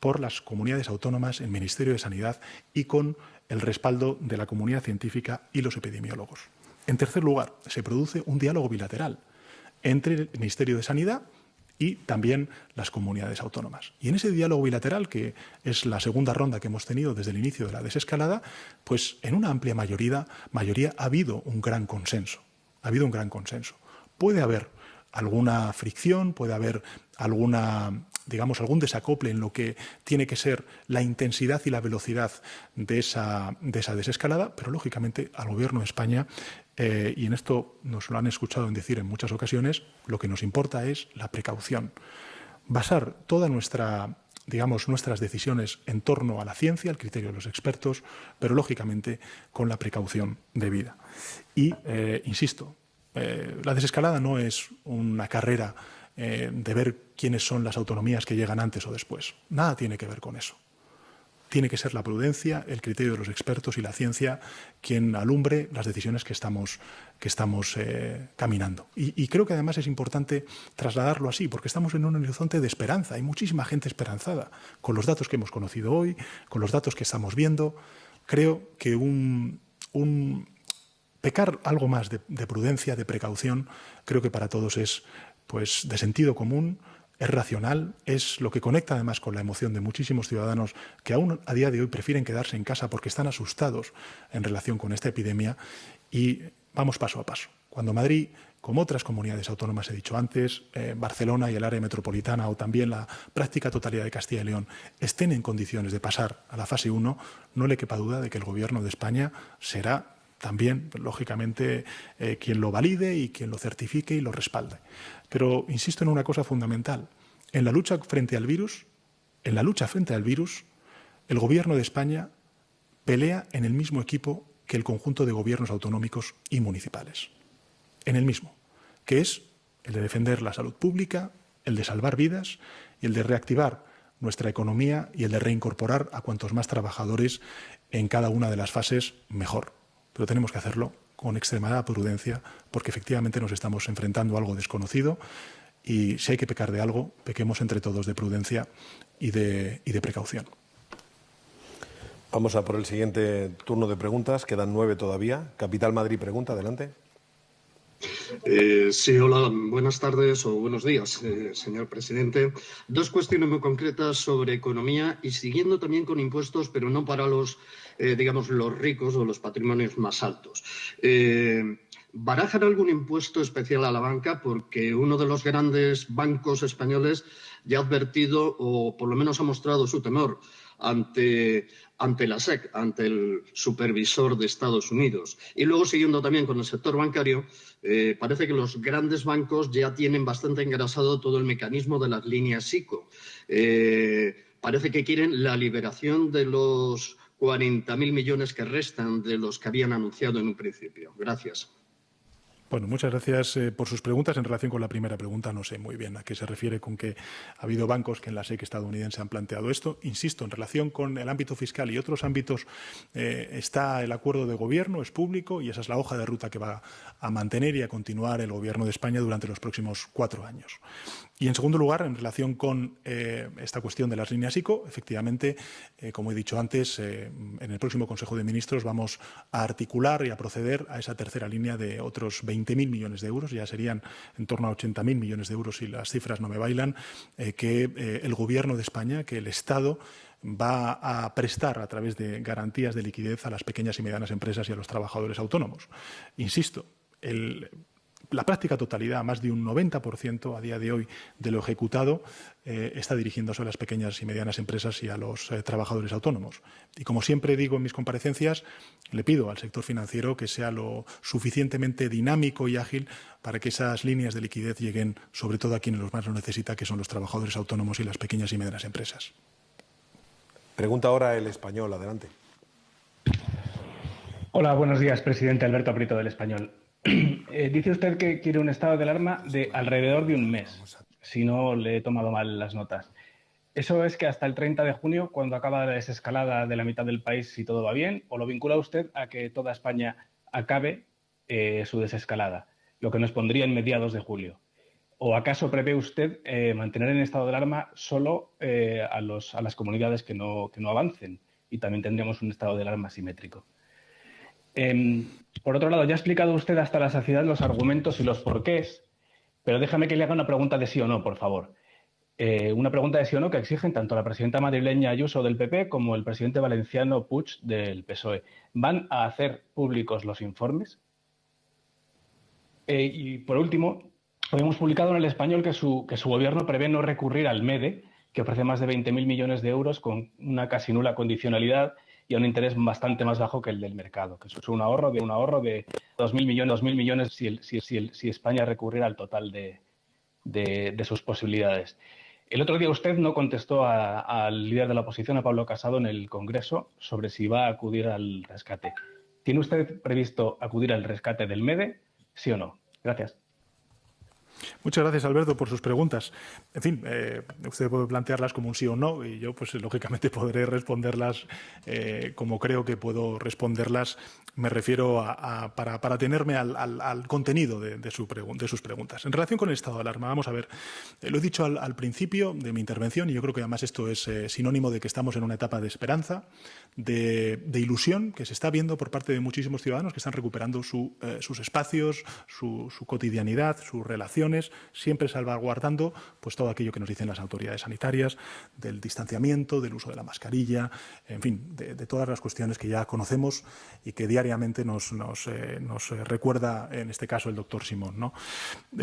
por las comunidades autónomas, el Ministerio de Sanidad y con el respaldo de la comunidad científica y los epidemiólogos. En tercer lugar, se produce un diálogo bilateral entre el Ministerio de Sanidad y también las comunidades autónomas. Y en ese diálogo bilateral, que es la segunda ronda que hemos tenido desde el inicio de la desescalada, pues en una amplia mayoría ha habido un gran consenso. Ha habido un gran consenso. Puede haber alguna fricción, puede haber algún desacople en lo que tiene que ser la intensidad y la velocidad de esa desescalada, pero lógicamente al Gobierno de España, y en esto nos lo han escuchado decir en muchas ocasiones, lo que nos importa es la precaución. Basar toda nuestras decisiones en torno a la ciencia, al criterio de los expertos, pero lógicamente con la precaución debida. Y, insisto, la desescalada no es una carrera de ver quiénes son las autonomías que llegan antes o después. Nada tiene que ver con eso. Tiene que ser la prudencia, el criterio de los expertos y la ciencia quien alumbre las decisiones que estamos caminando. Y creo que además es importante trasladarlo así, porque estamos en un horizonte de esperanza. Hay muchísima gente esperanzada con los datos que hemos conocido hoy, con los datos que estamos viendo. Creo que pecar algo más de prudencia, de precaución, creo que para todos es pues de sentido común, es racional, es lo que conecta además con la emoción de muchísimos ciudadanos que aún a día de hoy prefieren quedarse en casa porque están asustados en relación con esta epidemia, y vamos paso a paso. Cuando Madrid, como otras comunidades autónomas, he dicho antes, Barcelona y el área metropolitana o también la práctica totalidad de Castilla y León estén en condiciones de pasar a la fase 1, no le quepa duda de que el Gobierno de España será también, lógicamente, quien lo valide y quien lo certifique y lo respalde. Pero insisto en una cosa fundamental. En la lucha frente al virus, el Gobierno de España pelea en el mismo equipo que el conjunto de gobiernos autonómicos y municipales. En el mismo, que es el de defender la salud pública, el de salvar vidas y el de reactivar nuestra economía y el de reincorporar a cuantos más trabajadores en cada una de las fases mejor. Pero tenemos que hacerlo con extremada prudencia porque efectivamente nos estamos enfrentando a algo desconocido y si hay que pecar de algo, pequemos entre todos de prudencia y de precaución. Vamos a por el siguiente turno de preguntas. Quedan 9 todavía. Capital Madrid pregunta, adelante. Sí, hola, buenas tardes o buenos días, señor presidente. 2 cuestiones muy concretas sobre economía y siguiendo también con impuestos, pero no para los ricos o los patrimonios más altos. ¿Barajan algún impuesto especial a la banca? Porque uno de los grandes bancos españoles ya ha advertido, o por lo menos ha mostrado su temor ante la SEC, ante el supervisor de Estados Unidos. Y luego, siguiendo también con el sector bancario, parece que los grandes bancos ya tienen bastante engrasado todo el mecanismo de las líneas ICO. Parece que quieren la liberación de los 40.000 millones que restan de los que habían anunciado en un principio. Gracias. Bueno, muchas gracias por sus preguntas. En relación con la primera pregunta, no sé muy bien a qué se refiere con que ha habido bancos que en la SEC estadounidense han planteado esto. Insisto, en relación con el ámbito fiscal y otros ámbitos está el acuerdo de gobierno, es público y esa es la hoja de ruta que va a mantener y a continuar el Gobierno de España durante los próximos 4 años. Y en segundo lugar, en relación con esta cuestión de las líneas ICO, efectivamente, como he dicho antes, en el próximo Consejo de Ministros vamos a articular y a proceder a esa tercera línea de otros 20.000 millones de euros, ya serían en torno a 80.000 millones de euros si las cifras no me bailan, que el Gobierno de España, que el Estado va a prestar a través de garantías de liquidez a las pequeñas y medianas empresas y a los trabajadores autónomos. Insisto, la práctica totalidad, más de un 90% a día de hoy de lo ejecutado, está dirigiéndose a las pequeñas y medianas empresas y a los trabajadores autónomos. Y como siempre digo en mis comparecencias, le pido al sector financiero que sea lo suficientemente dinámico y ágil para que esas líneas de liquidez lleguen sobre todo a quienes los más lo necesitan, que son los trabajadores autónomos y las pequeñas y medianas empresas. Pregunta ahora el Español. Adelante. Hola, buenos días, presidente. Alberto Prieto del Español. Dice usted que quiere un estado de alarma de alrededor de un mes, si no le he tomado mal las notas. ¿Eso es que hasta el 30 de junio, cuando acaba la desescalada de la mitad del país, si todo va bien, o lo vincula usted a que toda España acabe su desescalada, lo que nos pondría en mediados de julio? ¿O acaso prevé usted mantener en estado de alarma solo a las comunidades que no avancen? Y también tendríamos un estado de alarma simétrico. Por otro lado, ya ha explicado usted hasta la saciedad los argumentos y los porqués, pero déjame que le haga una pregunta de sí o no, por favor. Una pregunta de sí o no que exigen tanto la presidenta madrileña Ayuso del PP como el presidente valenciano Puig del PSOE. ¿Van a hacer públicos los informes? Y por último, hemos publicado en El Español que su gobierno prevé no recurrir al MEDE, que ofrece más de 20.000 millones de euros con una casi nula condicionalidad y a un interés bastante más bajo que el del mercado, que es un ahorro de 2.000 millones si España recurriera al total de sus posibilidades. El otro día usted no contestó al líder de la oposición, a Pablo Casado, en el Congreso sobre si va a acudir al rescate. ¿Tiene usted previsto acudir al rescate del MEDE, sí o no? Gracias. Muchas gracias, Alberto, por sus preguntas. En fin, usted puede plantearlas como un sí o no y yo, pues lógicamente, podré responderlas como creo que puedo responderlas. Me refiero para atenerme al contenido de sus preguntas. En relación con el estado de alarma, vamos a ver, lo he dicho al principio de mi intervención y yo creo que además esto es sinónimo de que estamos en una etapa de esperanza, de ilusión que se está viendo por parte de muchísimos ciudadanos que están recuperando sus espacios, su cotidianidad, sus relaciones, siempre salvaguardando pues todo aquello que nos dicen las autoridades sanitarias, del distanciamiento, del uso de la mascarilla, en fin, de todas las cuestiones que ya conocemos y que diariamente nos recuerda, en este caso, el doctor Simón, ¿no?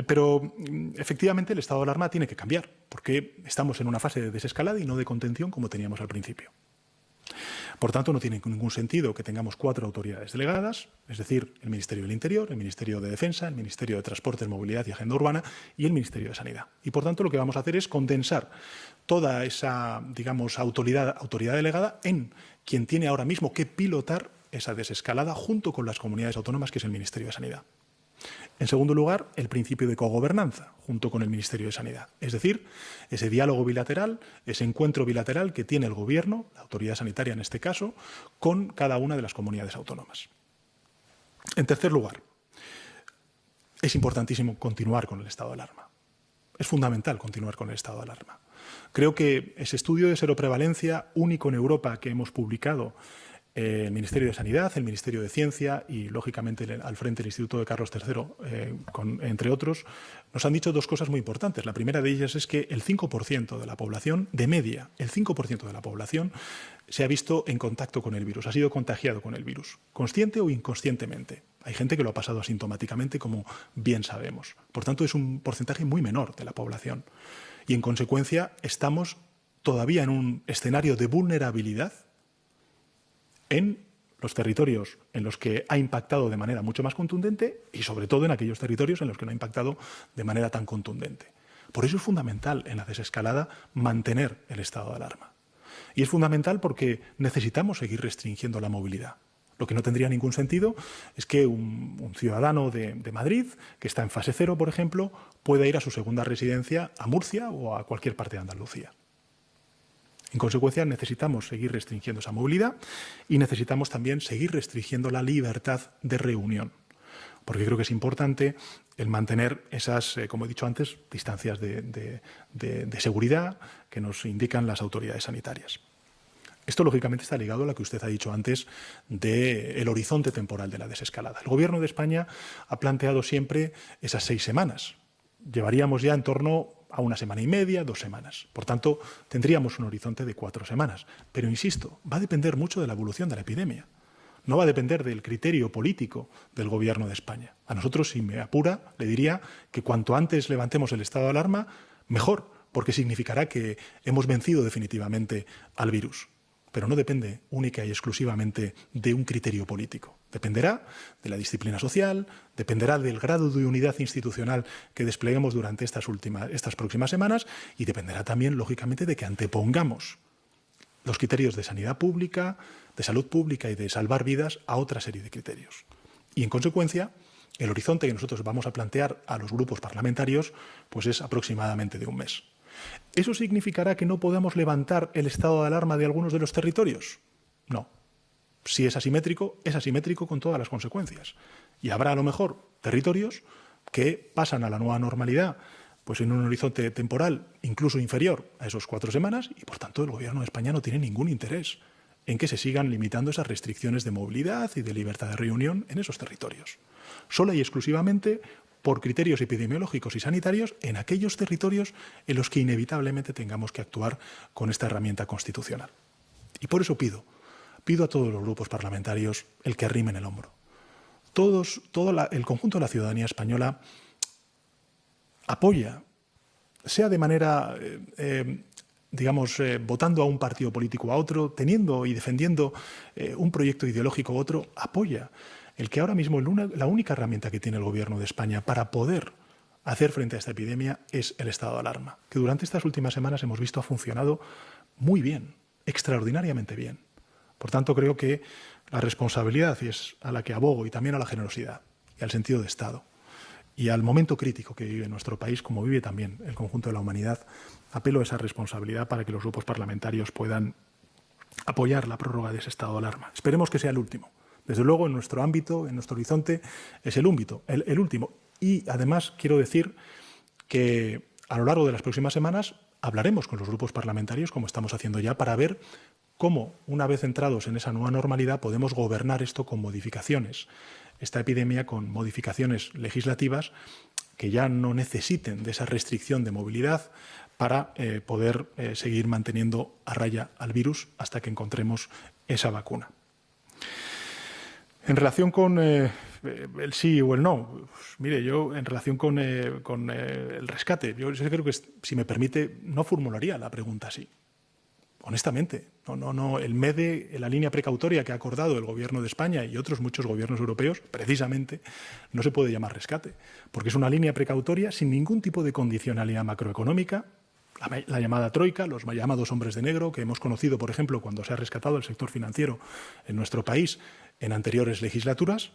Pero efectivamente el estado de alarma tiene que cambiar, porque estamos en una fase de desescalada y no de contención como teníamos al principio. Por tanto, no tiene ningún sentido que tengamos 4 autoridades delegadas, es decir, el Ministerio del Interior, el Ministerio de Defensa, el Ministerio de Transportes, Movilidad y Agenda Urbana y el Ministerio de Sanidad. Y, por tanto, lo que vamos a hacer es condensar toda esa, digamos, autoridad delegada en quien tiene ahora mismo que pilotar esa desescalada junto con las comunidades autónomas, que es el Ministerio de Sanidad. En segundo lugar, el principio de cogobernanza, junto con el Ministerio de Sanidad. Es decir, ese diálogo bilateral, ese encuentro bilateral que tiene el Gobierno, la autoridad sanitaria en este caso, con cada una de las comunidades autónomas. En tercer lugar, es importantísimo continuar con el estado de alarma. Es fundamental continuar con el estado de alarma. Creo que ese estudio de seroprevalencia único en Europa que hemos publicado, el Ministerio de Sanidad, el Ministerio de Ciencia y, lógicamente, al frente del Instituto de Carlos III, entre otros, nos han dicho 2 cosas muy importantes. La primera de ellas es que el 5% de la población, de media, el 5% de la población se ha visto en contacto con el virus, ha sido contagiado con el virus, consciente o inconscientemente. Hay gente que lo ha pasado asintomáticamente, como bien sabemos. Por tanto, es un porcentaje muy menor de la población. Y, en consecuencia, estamos todavía en un escenario de vulnerabilidad en los territorios en los que ha impactado de manera mucho más contundente y, sobre todo, en aquellos territorios en los que no ha impactado de manera tan contundente. Por eso es fundamental en la desescalada mantener el estado de alarma. Y es fundamental porque necesitamos seguir restringiendo la movilidad. Lo que no tendría ningún sentido es que un ciudadano de Madrid, que está en fase 0, por ejemplo, pueda ir a su segunda residencia a Murcia o a cualquier parte de Andalucía. En consecuencia, necesitamos seguir restringiendo esa movilidad y necesitamos también seguir restringiendo la libertad de reunión, porque creo que es importante el mantener esas, como he dicho antes, distancias de seguridad que nos indican las autoridades sanitarias. Esto, lógicamente, está ligado a lo que usted ha dicho antes del horizonte temporal de la desescalada. El Gobierno de España ha planteado siempre esas 6 semanas. Llevaríamos ya en torno a 1 semana y media, 2 semanas. Por tanto, tendríamos un horizonte de 4 semanas. Pero, insisto, va a depender mucho de la evolución de la epidemia. No va a depender del criterio político del Gobierno de España. A nosotros, si me apura, le diría que cuanto antes levantemos el estado de alarma, mejor, porque significará que hemos vencido definitivamente al virus. Pero no depende única y exclusivamente de un criterio político. Dependerá de la disciplina social, dependerá del grado de unidad institucional que despleguemos durante estas próximas semanas y dependerá también, lógicamente, de que antepongamos los criterios de sanidad pública, de salud pública y de salvar vidas a otra serie de criterios. Y, en consecuencia, el horizonte que nosotros vamos a plantear a los grupos parlamentarios pues es aproximadamente de 1 mes. ¿Eso significará que no podamos levantar el estado de alarma de algunos de los territorios? No. Si es asimétrico con todas las consecuencias. Y habrá a lo mejor territorios que pasan a la nueva normalidad pues en un horizonte temporal incluso inferior a esos 4 semanas y, por tanto, el Gobierno de España no tiene ningún interés en que se sigan limitando esas restricciones de movilidad y de libertad de reunión en esos territorios. Sola y exclusivamente por criterios epidemiológicos y sanitarios en aquellos territorios en los que inevitablemente tengamos que actuar con esta herramienta constitucional. Y por eso pido a todos los grupos parlamentarios el que arrimen el hombro. Todo el conjunto de la ciudadanía española apoya, sea de manera, votando a un partido político o a otro, teniendo y defendiendo un proyecto ideológico u otro, apoya el que ahora mismo la única herramienta que tiene el Gobierno de España para poder hacer frente a esta epidemia es el estado de alarma, que durante estas últimas semanas hemos visto ha funcionado muy bien, extraordinariamente bien. Por tanto, creo que la responsabilidad, y es a la que abogo, y también a la generosidad y al sentido de Estado, y al momento crítico que vive nuestro país, como vive también el conjunto de la humanidad, apelo a esa responsabilidad para que los grupos parlamentarios puedan apoyar la prórroga de ese estado de alarma. Esperemos que sea el último. Desde luego, en nuestro ámbito, en nuestro horizonte, es el último. Y, además, quiero decir que a lo largo de las próximas semanas hablaremos con los grupos parlamentarios, como estamos haciendo ya, para ver cómo, una vez entrados en esa nueva normalidad, podemos gobernar esto con modificaciones, esta epidemia con modificaciones legislativas que ya no necesiten de esa restricción de movilidad para poder seguir manteniendo a raya al virus hasta que encontremos esa vacuna. En relación con el sí o el no, pues, mire, yo en relación con el rescate, yo creo que, si me permite, no formularía la pregunta así. Honestamente, no. El MEDE, la línea precautoria que ha acordado el Gobierno de España y otros muchos gobiernos europeos, precisamente, no se puede llamar rescate, porque es una línea precautoria sin ningún tipo de condicionalidad macroeconómica, la llamada troika, los llamados hombres de negro, que hemos conocido, por ejemplo, cuando se ha rescatado el sector financiero en nuestro país en anteriores legislaturas.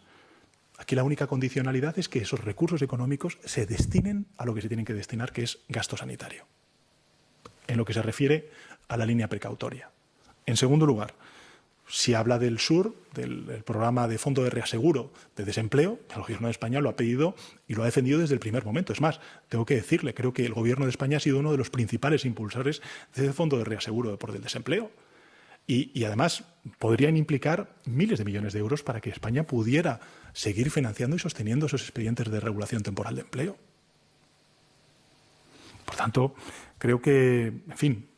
Aquí la única condicionalidad es que esos recursos económicos se destinen a lo que se tienen que destinar, que es gasto sanitario, en lo que se refiere a la línea precautoria. En segundo lugar, si habla del SUR, del programa de Fondo de Reaseguro de Desempleo, el Gobierno de España lo ha pedido y lo ha defendido desde el primer momento. Es más, tengo que decirle, creo que el Gobierno de España ha sido uno de los principales impulsores de ese Fondo de Reaseguro por el desempleo. Y además podrían implicar miles de millones de euros para que España pudiera seguir financiando y sosteniendo esos expedientes de regulación temporal de empleo. Por tanto, creo que, en fin,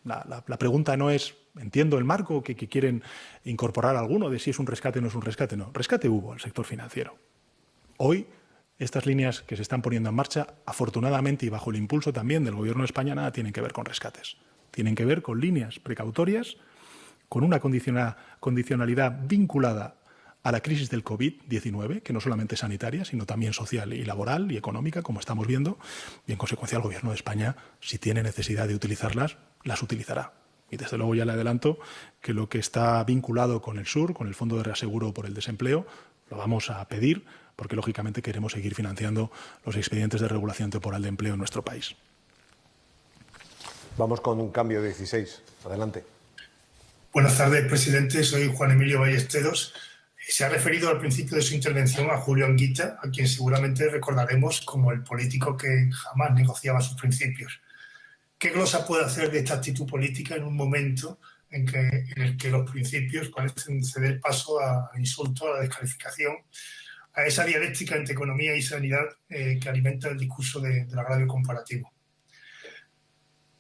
la pregunta no es, entiendo el marco que quieren incorporar alguno de si es un rescate o no es un rescate. No, rescate hubo al sector financiero. Hoy, estas líneas que se están poniendo en marcha, afortunadamente y bajo el impulso también del Gobierno de España, nada tienen que ver con rescates. Tienen que ver con líneas precautorias, con una condicionalidad vinculada a la crisis del COVID-19, que no solamente es sanitaria, sino también social y laboral y económica, como estamos viendo, y en consecuencia el Gobierno de España, si tiene necesidad de utilizarlas, las utilizará. Y desde luego ya le adelanto que lo que está vinculado con el SUR, con el Fondo de Reaseguro por el Desempleo, lo vamos a pedir porque lógicamente queremos seguir financiando los expedientes de regulación temporal de empleo en nuestro país. Vamos con un cambio de 16. Adelante. Buenas tardes, presidente. Soy Juan Emilio Ballesteros. Se ha referido al principio de su intervención a Julio Anguita, a quien seguramente recordaremos como el político que jamás negociaba sus principios. ¿Qué glosa puede hacer de esta actitud política en un momento en el que los principios parecen ceder paso a insultos, a la descalificación, a esa dialéctica entre economía y sanidad que alimenta el discurso del agravio comparativo?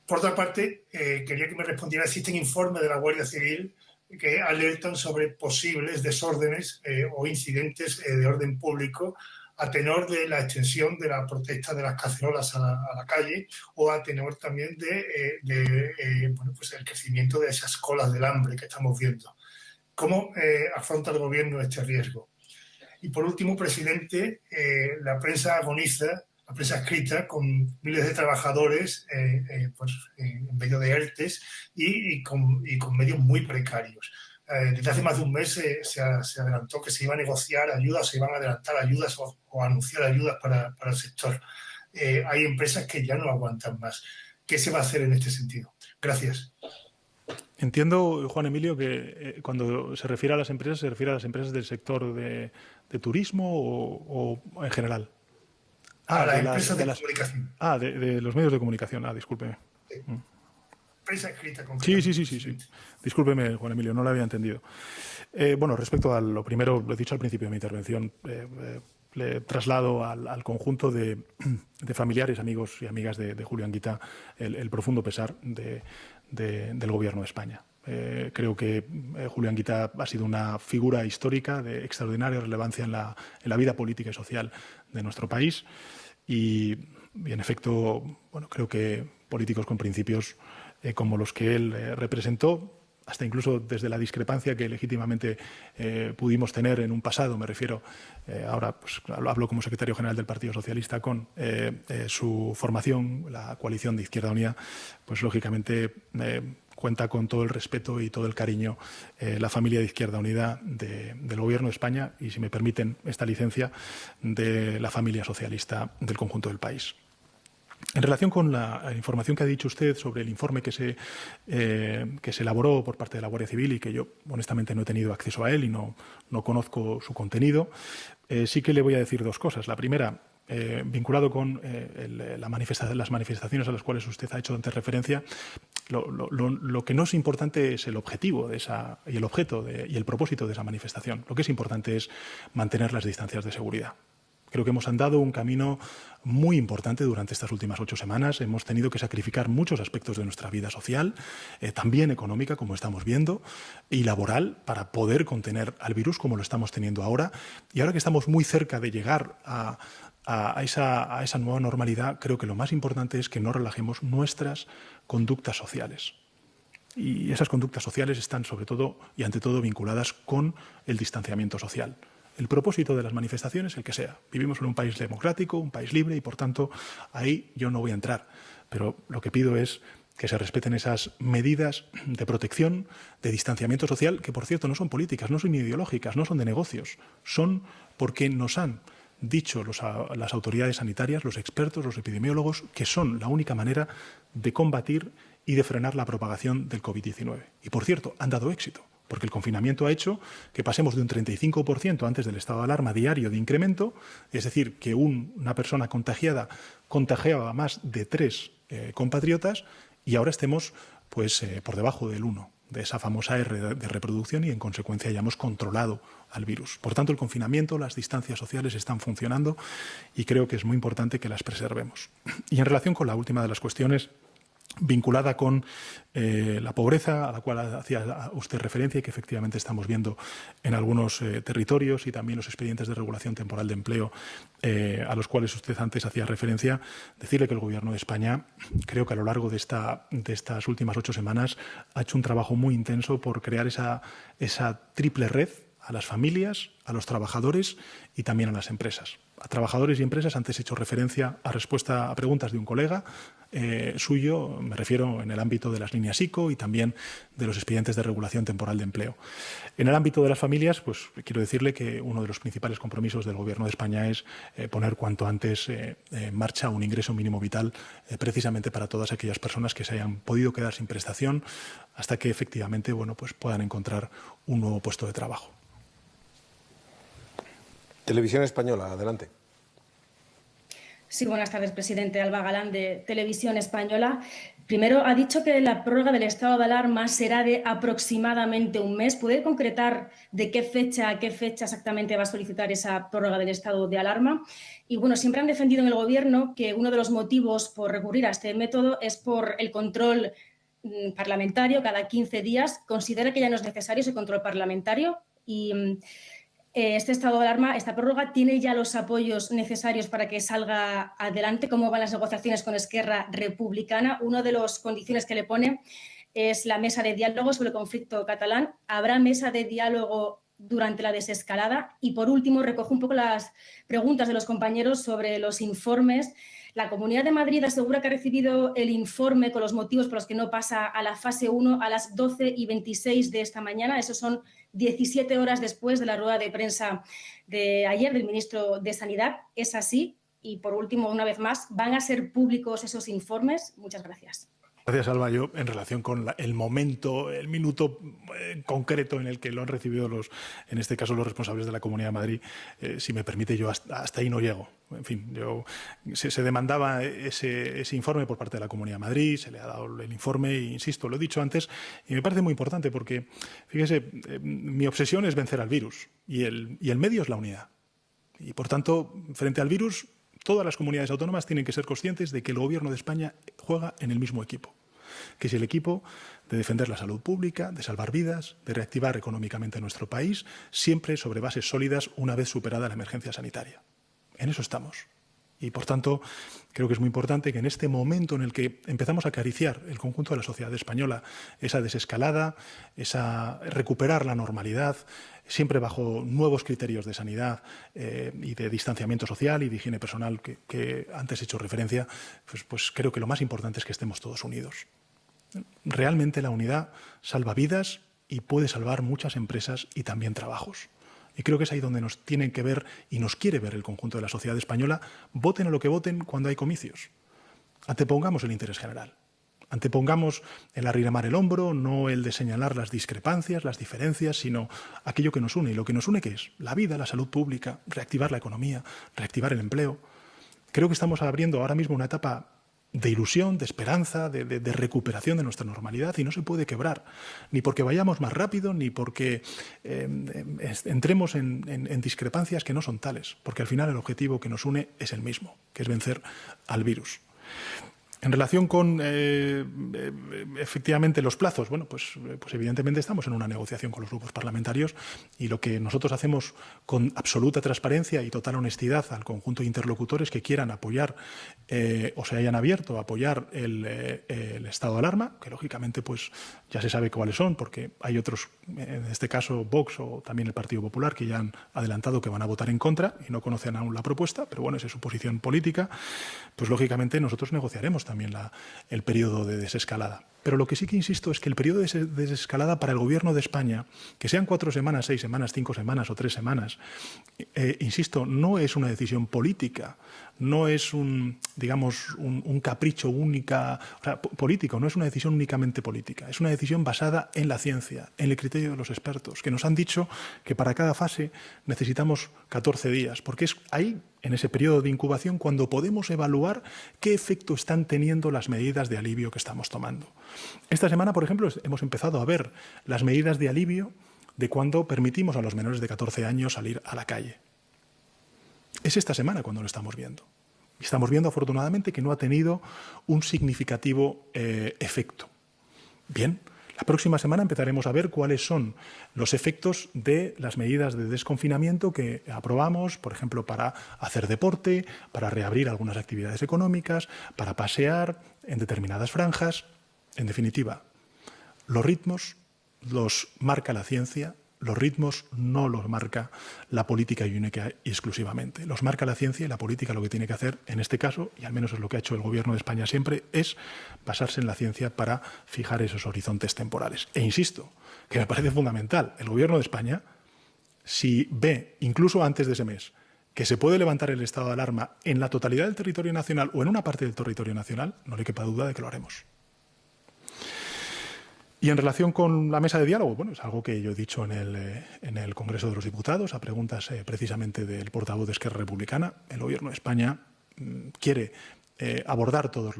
Por otra parte, quería que me respondiera, existen informes de la Guardia Civil que alertan sobre posibles desórdenes o incidentes de orden público a tenor de la extensión de la protesta de las cacerolas a la calle o a tenor también pues el crecimiento de esas colas del hambre que estamos viendo. ¿Cómo afronta el Gobierno este riesgo? Y por último, presidente, la prensa agoniza, la prensa escrita, con miles de trabajadores pues, en medio de ERTES y con medios muy precarios. Desde hace más de un mes se adelantó que se iba a negociar ayudas, se iban a adelantar ayudas o anunciar ayudas para el sector. Hay empresas que ya no aguantan más. ¿Qué se va a hacer en este sentido? Gracias. Entiendo, Juan Emilio, que cuando se refiere a las empresas, se refiere a las empresas del sector de turismo o en general. A las empresas de comunicación. De los medios de comunicación. Discúlpeme. Sí. Prensa escrita concretamente. Sí. Discúlpeme, Juan Emilio, no lo había entendido. Bueno, respecto a lo primero, lo he dicho al principio de mi intervención, le traslado al conjunto de familiares, amigos y amigas de Julio Anguita el profundo pesar del Gobierno de España. Creo que Julio Anguita ha sido una figura histórica de extraordinaria relevancia en la vida política y social de nuestro país y en efecto, bueno, creo que políticos con principios como los que él representó, hasta incluso desde la discrepancia que legítimamente pudimos tener en un pasado, me refiero, ahora pues, hablo como secretario general del Partido Socialista, con su formación, la coalición de Izquierda Unida, pues lógicamente cuenta con todo el respeto y todo el cariño la familia de Izquierda Unida del Gobierno de España y, si me permiten esta licencia, de la familia socialista del conjunto del país. En relación con la información que ha dicho usted sobre el informe que se elaboró por parte de la Guardia Civil y que yo honestamente no he tenido acceso a él y no conozco su contenido, sí que le voy a decir dos cosas. La primera, vinculado con las manifestaciones a las cuales usted ha hecho antes referencia, lo que no es importante es el objetivo de y el objeto y el propósito de esa manifestación. Lo que es importante es mantener las distancias de seguridad. Creo que hemos andado un camino muy importante durante estas últimas 8 semanas. Hemos tenido que sacrificar muchos aspectos de nuestra vida social, también económica, como estamos viendo, y laboral, para poder contener al virus como lo estamos teniendo ahora. Y ahora que estamos muy cerca de llegar a esa nueva normalidad, creo que lo más importante es que no relajemos nuestras conductas sociales. Y esas conductas sociales están sobre todo y ante todo vinculadas con el distanciamiento social. El propósito de las manifestaciones, el que sea. Vivimos en un país democrático, un país libre y, por tanto, ahí yo no voy a entrar. Pero lo que pido es que se respeten esas medidas de protección, de distanciamiento social, que, por cierto, no son políticas, no son ideológicas, no son de negocios. Son porque nos han dicho las autoridades sanitarias, los expertos, los epidemiólogos, que son la única manera de combatir y de frenar la propagación del COVID-19. Y, por cierto, han dado éxito, porque el confinamiento ha hecho que pasemos de un 35% antes del estado de alarma diario de incremento, es decir, que una persona contagiada contagiaba a más de 3 compatriotas, y ahora estemos pues, por debajo del 1, de esa famosa R de reproducción, y en consecuencia hayamos controlado al virus. Por tanto, el confinamiento, las distancias sociales están funcionando y creo que es muy importante que las preservemos. Y en relación con la última de las cuestiones, vinculada con la pobreza a la cual hacía usted referencia y que efectivamente estamos viendo en algunos territorios, y también los expedientes de regulación temporal de empleo a los cuales usted antes hacía referencia, decirle que el Gobierno de España, creo que a lo largo de estas últimas 8 semanas, ha hecho un trabajo muy intenso por crear esa triple red a las familias, a los trabajadores y también a las empresas. A trabajadores y empresas, antes he hecho referencia a respuesta a preguntas de un colega suyo, me refiero en el ámbito de las líneas ICO y también de los expedientes de regulación temporal de empleo. En el ámbito de las familias, pues quiero decirle que uno de los principales compromisos del Gobierno de España es poner cuanto antes en marcha un ingreso mínimo vital precisamente para todas aquellas personas que se hayan podido quedar sin prestación hasta que efectivamente pues puedan encontrar un nuevo puesto de trabajo. Televisión Española, adelante. Sí, buenas tardes, presidente. Alba Galán, de Televisión Española. Primero, ha dicho que la prórroga del estado de alarma será de aproximadamente un mes. ¿Puede concretar de qué fecha a qué fecha exactamente va a solicitar esa prórroga del estado de alarma? Y bueno, siempre han defendido en el Gobierno que uno de los motivos por recurrir a este método es por el control parlamentario cada 15 días. ¿Considera que ya no es necesario ese control parlamentario? Y este estado de alarma, esta prórroga, ¿tiene ya los apoyos necesarios para que salga adelante? ¿Cómo van las negociaciones con Esquerra Republicana? Una de las condiciones que le pone es la mesa de diálogo sobre el conflicto catalán. ¿Habrá mesa de diálogo durante la desescalada? Y por último, recojo un poco las preguntas de los compañeros sobre los informes. La Comunidad de Madrid asegura que ha recibido el informe con los motivos por los que no pasa a la fase 1 a las 12:26 de esta mañana. Esos son 17 horas después de la rueda de prensa de ayer del ministro de Sanidad. ¿Es así? Y por último, una vez más, ¿van a ser públicos esos informes? Muchas gracias. Gracias, Alba. Yo, en relación con el minuto concreto en el que lo han recibido en este caso, los responsables de la Comunidad de Madrid, si me permite, yo hasta ahí no llego. En fin, se demandaba ese informe por parte de la Comunidad de Madrid, se le ha dado el informe, e insisto, lo he dicho antes, y me parece muy importante porque, fíjese, mi obsesión es vencer al virus y el medio es la unidad. Y, por tanto, frente al virus, todas las comunidades autónomas tienen que ser conscientes de que el Gobierno de España juega en el mismo equipo, que es el equipo de defender la salud pública, de salvar vidas, de reactivar económicamente nuestro país, siempre sobre bases sólidas una vez superada la emergencia sanitaria. En eso estamos. Y, por tanto, creo que es muy importante que en este momento en el que empezamos a acariciar el conjunto de la sociedad española, esa desescalada, recuperar la normalidad, siempre bajo nuevos criterios de sanidad y de distanciamiento social y de higiene personal que antes he hecho referencia, pues creo que lo más importante es que estemos todos unidos. Realmente la unidad salva vidas y puede salvar muchas empresas y también trabajos. Y creo que es ahí donde nos tienen que ver y nos quiere ver el conjunto de la sociedad española, voten a lo que voten cuando hay comicios. Antepongamos el interés general. Antepongamos el arrimar el hombro, no el de señalar las discrepancias, las diferencias, sino aquello que nos une. ¿Y lo que nos une qué es? La vida, la salud pública, reactivar la economía, reactivar el empleo. Creo que estamos abriendo ahora mismo una etapa de ilusión, de esperanza, de recuperación de nuestra normalidad, y no se puede quebrar, ni porque vayamos más rápido, ni porque entremos en discrepancias que no son tales, porque al final el objetivo que nos une es el mismo, que es vencer al virus. En relación con, efectivamente, los plazos, bueno, pues evidentemente estamos en una negociación con los grupos parlamentarios y lo que nosotros hacemos con absoluta transparencia y total honestidad al conjunto de interlocutores que quieran apoyar o se hayan abierto a apoyar el estado de alarma, que lógicamente pues ya se sabe cuáles son, porque hay otros, en este caso Vox o también el Partido Popular, que ya han adelantado que van a votar en contra y no conocen aún la propuesta, pero bueno, esa es su posición política, pues lógicamente nosotros negociaremos también el periodo de desescalada. Pero lo que sí que insisto es que el periodo de desescalada para el Gobierno de España, que sean 4 semanas, 6 semanas, 5 semanas o 3 semanas, insisto, no es una decisión política, no es un capricho político, no es una decisión únicamente política, es una decisión basada en la ciencia, en el criterio de los expertos, que nos han dicho que para cada fase necesitamos 14 días, porque es ahí, en ese periodo de incubación, cuando podemos evaluar qué efecto están teniendo las medidas de alivio que estamos tomando. Esta semana, por ejemplo, hemos empezado a ver las medidas de alivio de cuando permitimos a los menores de 14 años salir a la calle. Es esta semana cuando lo estamos viendo. Y estamos viendo, afortunadamente, que no ha tenido un significativo efecto. Bien, la próxima semana empezaremos a ver cuáles son los efectos de las medidas de desconfinamiento que aprobamos, por ejemplo, para hacer deporte, para reabrir algunas actividades económicas, para pasear en determinadas franjas. En definitiva, los ritmos los marca la ciencia, los ritmos no los marca la política y única y exclusivamente. Los marca la ciencia, y la política lo que tiene que hacer en este caso, y al menos es lo que ha hecho el Gobierno de España siempre, es basarse en la ciencia para fijar esos horizontes temporales. E insisto, que me parece fundamental, el Gobierno de España, si ve, incluso antes de ese mes, que se puede levantar el estado de alarma en la totalidad del territorio nacional o en una parte del territorio nacional, no le quepa duda de que lo haremos. Y en relación con la mesa de diálogo, bueno, es algo que yo he dicho en el Congreso de los Diputados, a preguntas precisamente del portavoz de Esquerra Republicana. El Gobierno de España quiere abordar todas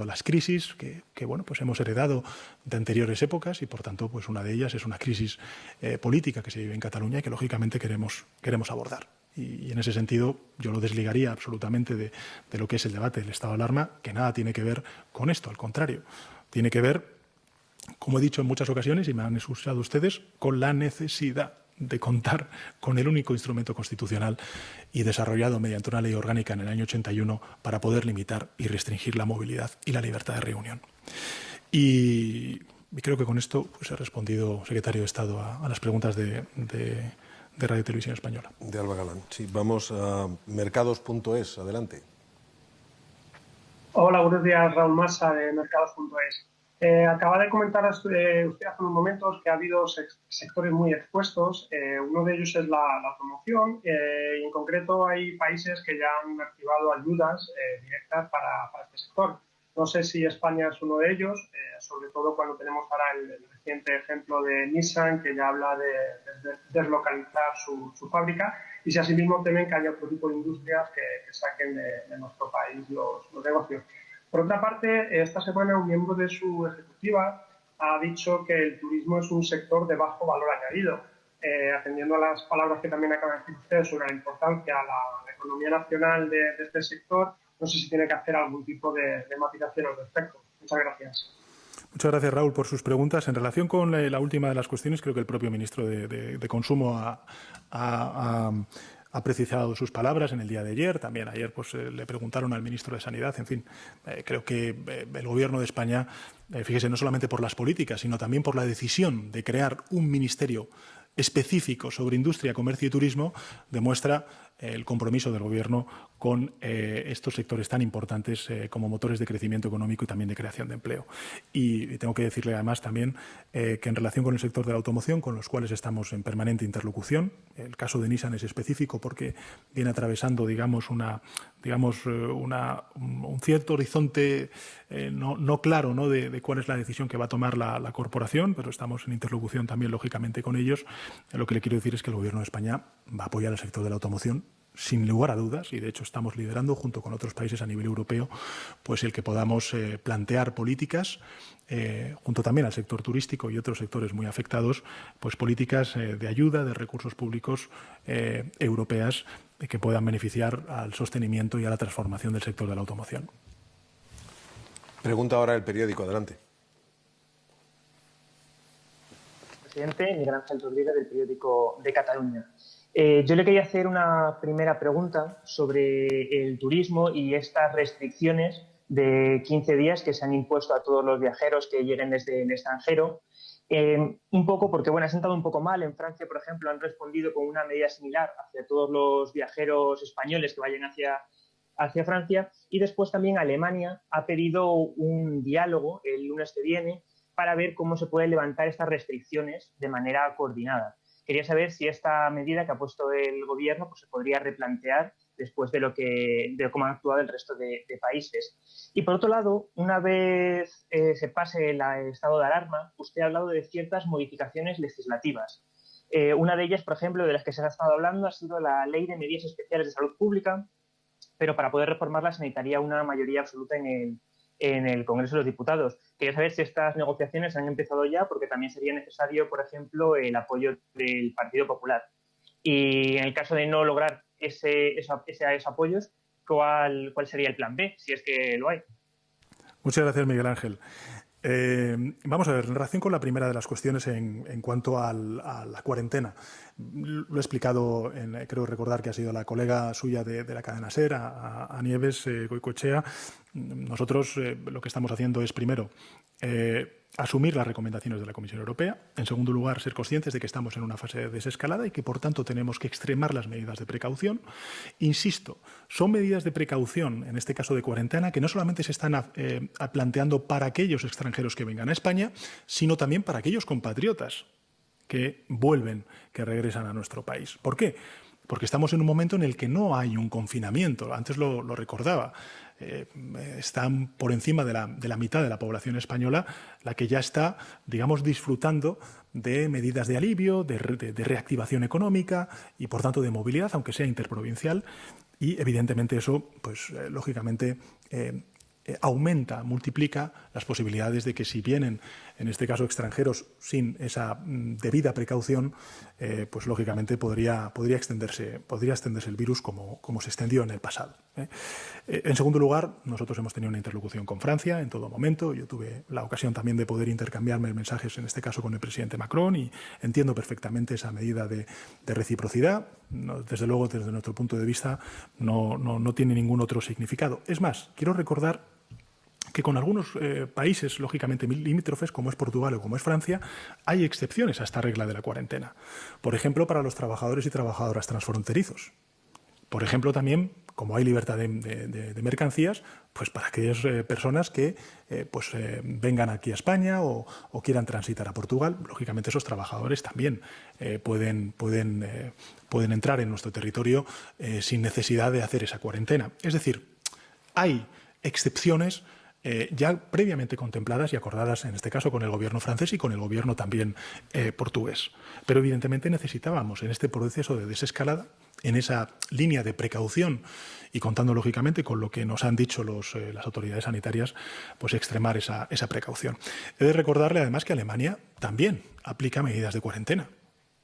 las crisis que bueno, pues hemos heredado de anteriores épocas y, por tanto, pues una de ellas es una crisis política que se vive en Cataluña y que, lógicamente, queremos abordar. Y en ese sentido yo lo desligaría absolutamente de lo que es el debate del estado de alarma, que nada tiene que ver con esto, al contrario. Tiene que ver, como he dicho en muchas ocasiones y me han excusado ustedes, con la necesidad de contar con el único instrumento constitucional y desarrollado mediante una ley orgánica en el año 81 para poder limitar y restringir la movilidad y la libertad de reunión. Y creo que con esto pues, he respondido, secretario de Estado, a las preguntas de Radio y Televisión Española. De Alba Galán. Sí, vamos a mercados.es. Adelante. Hola, buenos días. Raúl Massa, de mercados.es. Acaba de comentar usted hace unos momentos que ha habido sectores muy expuestos. Uno de ellos es la automoción y en concreto hay países que ya han activado ayudas directas para este sector. No sé si España es uno de ellos, sobre todo cuando tenemos ahora el reciente ejemplo de Nissan, que ya habla de deslocalizar su fábrica, y si asimismo temen que haya otro tipo de industrias que saquen de nuestro país los negocios. Por otra parte, esta semana un miembro de su ejecutiva ha dicho que el turismo es un sector de bajo valor añadido. Atendiendo a las palabras que también acaba de decir usted sobre la importancia a la economía nacional de este sector, no sé si tiene que hacer algún tipo de matización al respecto. Muchas gracias. Muchas gracias, Raúl, por sus preguntas. En relación con la última de las cuestiones, creo que el propio ministro de Consumo ha precisado sus palabras en el día de ayer. También ayer pues, le preguntaron al ministro de Sanidad. En fin, creo que el Gobierno de España, fíjese, no solamente por las políticas, sino también por la decisión de crear un ministerio específico sobre industria, comercio y turismo, demuestra el compromiso del Gobierno con estos sectores tan importantes como motores de crecimiento económico y también de creación de empleo. Y tengo que decirle además también que en relación con el sector de la automoción, con los cuales estamos en permanente interlocución, el caso de Nissan es específico porque viene atravesando, digamos, un cierto horizonte no claro, ¿no? de cuál es la decisión que va a tomar la corporación, pero estamos en interlocución también, lógicamente, con ellos. Lo que le quiero decir es que el Gobierno de España va a apoyar al sector de la automoción sin lugar a dudas, y de hecho estamos liderando junto con otros países a nivel europeo, pues el que podamos plantear políticas, junto también al sector turístico y otros sectores muy afectados, pues políticas de ayuda, de recursos públicos europeas que puedan beneficiar al sostenimiento y a la transformación del sector de la automoción. Pregunta ahora el periódico. Adelante. Presidente, Miguel Ángel Rodríguez, del periódico de Cataluña. Yo le quería hacer una primera pregunta sobre el turismo y estas restricciones de 15 días que se han impuesto a todos los viajeros que lleguen desde el extranjero. Un poco porque, bueno, ha sentado un poco mal. En Francia, por ejemplo, han respondido con una medida similar hacia todos los viajeros españoles que vayan hacia Francia. Y después también Alemania ha pedido un diálogo el lunes que viene para ver cómo se pueden levantar estas restricciones de manera coordinada. Quería saber si esta medida que ha puesto el Gobierno pues, se podría replantear después de cómo han actuado el resto de países. Y por otro lado, una vez se pase el estado de alarma, usted ha hablado de ciertas modificaciones legislativas. Una de ellas, por ejemplo, de las que se ha estado hablando, ha sido la Ley de Medidas Especiales de Salud Pública, pero para poder reformarla se necesitaría una mayoría absoluta en el Congreso de los Diputados. Quería saber si estas negociaciones han empezado ya, porque también sería necesario, por ejemplo, el apoyo del Partido Popular. Y en el caso de no lograr esos apoyos, ¿cuál sería el plan B, si es que lo hay? Muchas gracias, Miguel Ángel. Vamos a ver, en relación con la primera de las cuestiones en cuanto a la cuarentena. Lo he explicado, creo recordar que ha sido la colega suya de la cadena SER, a Nieves Goicoechea. Nosotros lo que estamos haciendo es, primero, asumir las recomendaciones de la Comisión Europea. En segundo lugar, ser conscientes de que estamos en una fase de desescalada y que, por tanto, tenemos que extremar las medidas de precaución. Insisto, son medidas de precaución, en este caso de cuarentena, que no solamente se están planteando para aquellos extranjeros que vengan a España, sino también para aquellos compatriotas que vuelven, que regresan a nuestro país. ¿Por qué? Porque estamos en un momento en el que no hay un confinamiento. Antes lo recordaba. Están por encima de la mitad de la población española la que ya está, digamos, disfrutando de medidas de alivio, de reactivación económica y, por tanto, de movilidad, aunque sea interprovincial. Y, evidentemente, eso, pues, lógicamente, aumenta, multiplica las posibilidades de que si vienen, en este caso extranjeros, sin esa debida precaución, pues lógicamente podría extenderse el virus como se extendió en el pasado. En segundo lugar, nosotros hemos tenido una interlocución con Francia en todo momento. Yo tuve la ocasión también de poder intercambiarme mensajes, en este caso con el presidente Macron, y entiendo perfectamente esa medida de reciprocidad. Desde luego, desde nuestro punto de vista, no tiene ningún otro significado. Es más, quiero recordar que con algunos países, lógicamente limítrofes, como es Portugal o como es Francia, hay excepciones a esta regla de la cuarentena. Por ejemplo, para los trabajadores y trabajadoras transfronterizos. Por ejemplo, también, como hay libertad de mercancías, pues para aquellas personas que vengan aquí a España o quieran transitar a Portugal, lógicamente esos trabajadores también pueden entrar en nuestro territorio sin necesidad de hacer esa cuarentena. Es decir, hay excepciones ya previamente contempladas y acordadas, en este caso, con el gobierno francés y con el gobierno también portugués. Pero evidentemente necesitábamos, en este proceso de desescalada, en esa línea de precaución y contando lógicamente con lo que nos han dicho las autoridades sanitarias, pues extremar esa precaución. He de recordarle además que Alemania también aplica medidas de cuarentena.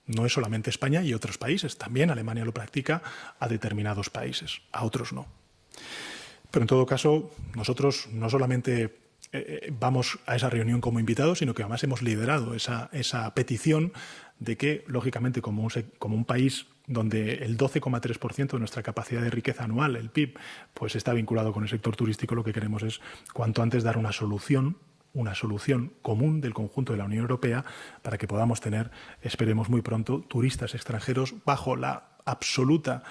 No es solamente España y otros países, también Alemania lo practica a determinados países, a otros no. Pero en todo caso, nosotros no solamente vamos a esa reunión como invitados, sino que además hemos liderado esa petición de que, lógicamente, como un país donde el 12,3% de nuestra capacidad de riqueza anual, el PIB, pues está vinculado con el sector turístico, lo que queremos es cuanto antes dar una solución común del conjunto de la Unión Europea para que podamos tener, esperemos muy pronto, turistas extranjeros bajo la absoluta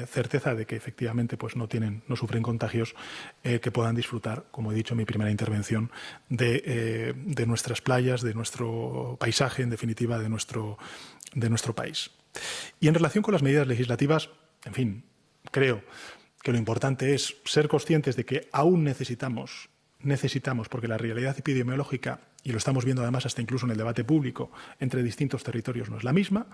certeza de que efectivamente pues no sufren contagios, que puedan disfrutar, como he dicho en mi primera intervención, de nuestras playas, de nuestro paisaje, en definitiva, de nuestro país. Y en relación con las medidas legislativas, en fin, creo que lo importante es ser conscientes de que aún necesitamos, porque la realidad epidemiológica, y lo estamos viendo además hasta incluso en el debate público, entre distintos territorios no es la misma,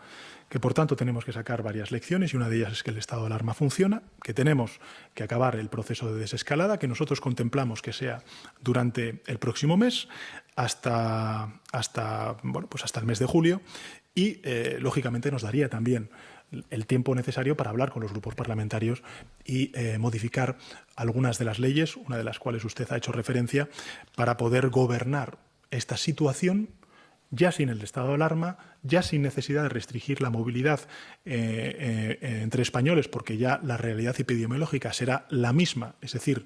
que por tanto tenemos que sacar varias lecciones y una de ellas es que el estado de alarma funciona, que tenemos que acabar el proceso de desescalada, que nosotros contemplamos que sea durante el próximo mes hasta el mes de julio y, lógicamente, nos daría también el tiempo necesario para hablar con los grupos parlamentarios y modificar algunas de las leyes, una de las cuales usted ha hecho referencia, para poder gobernar esta situación ya sin el estado de alarma, ya sin necesidad de restringir la movilidad entre españoles, porque ya la realidad epidemiológica será la misma, es decir,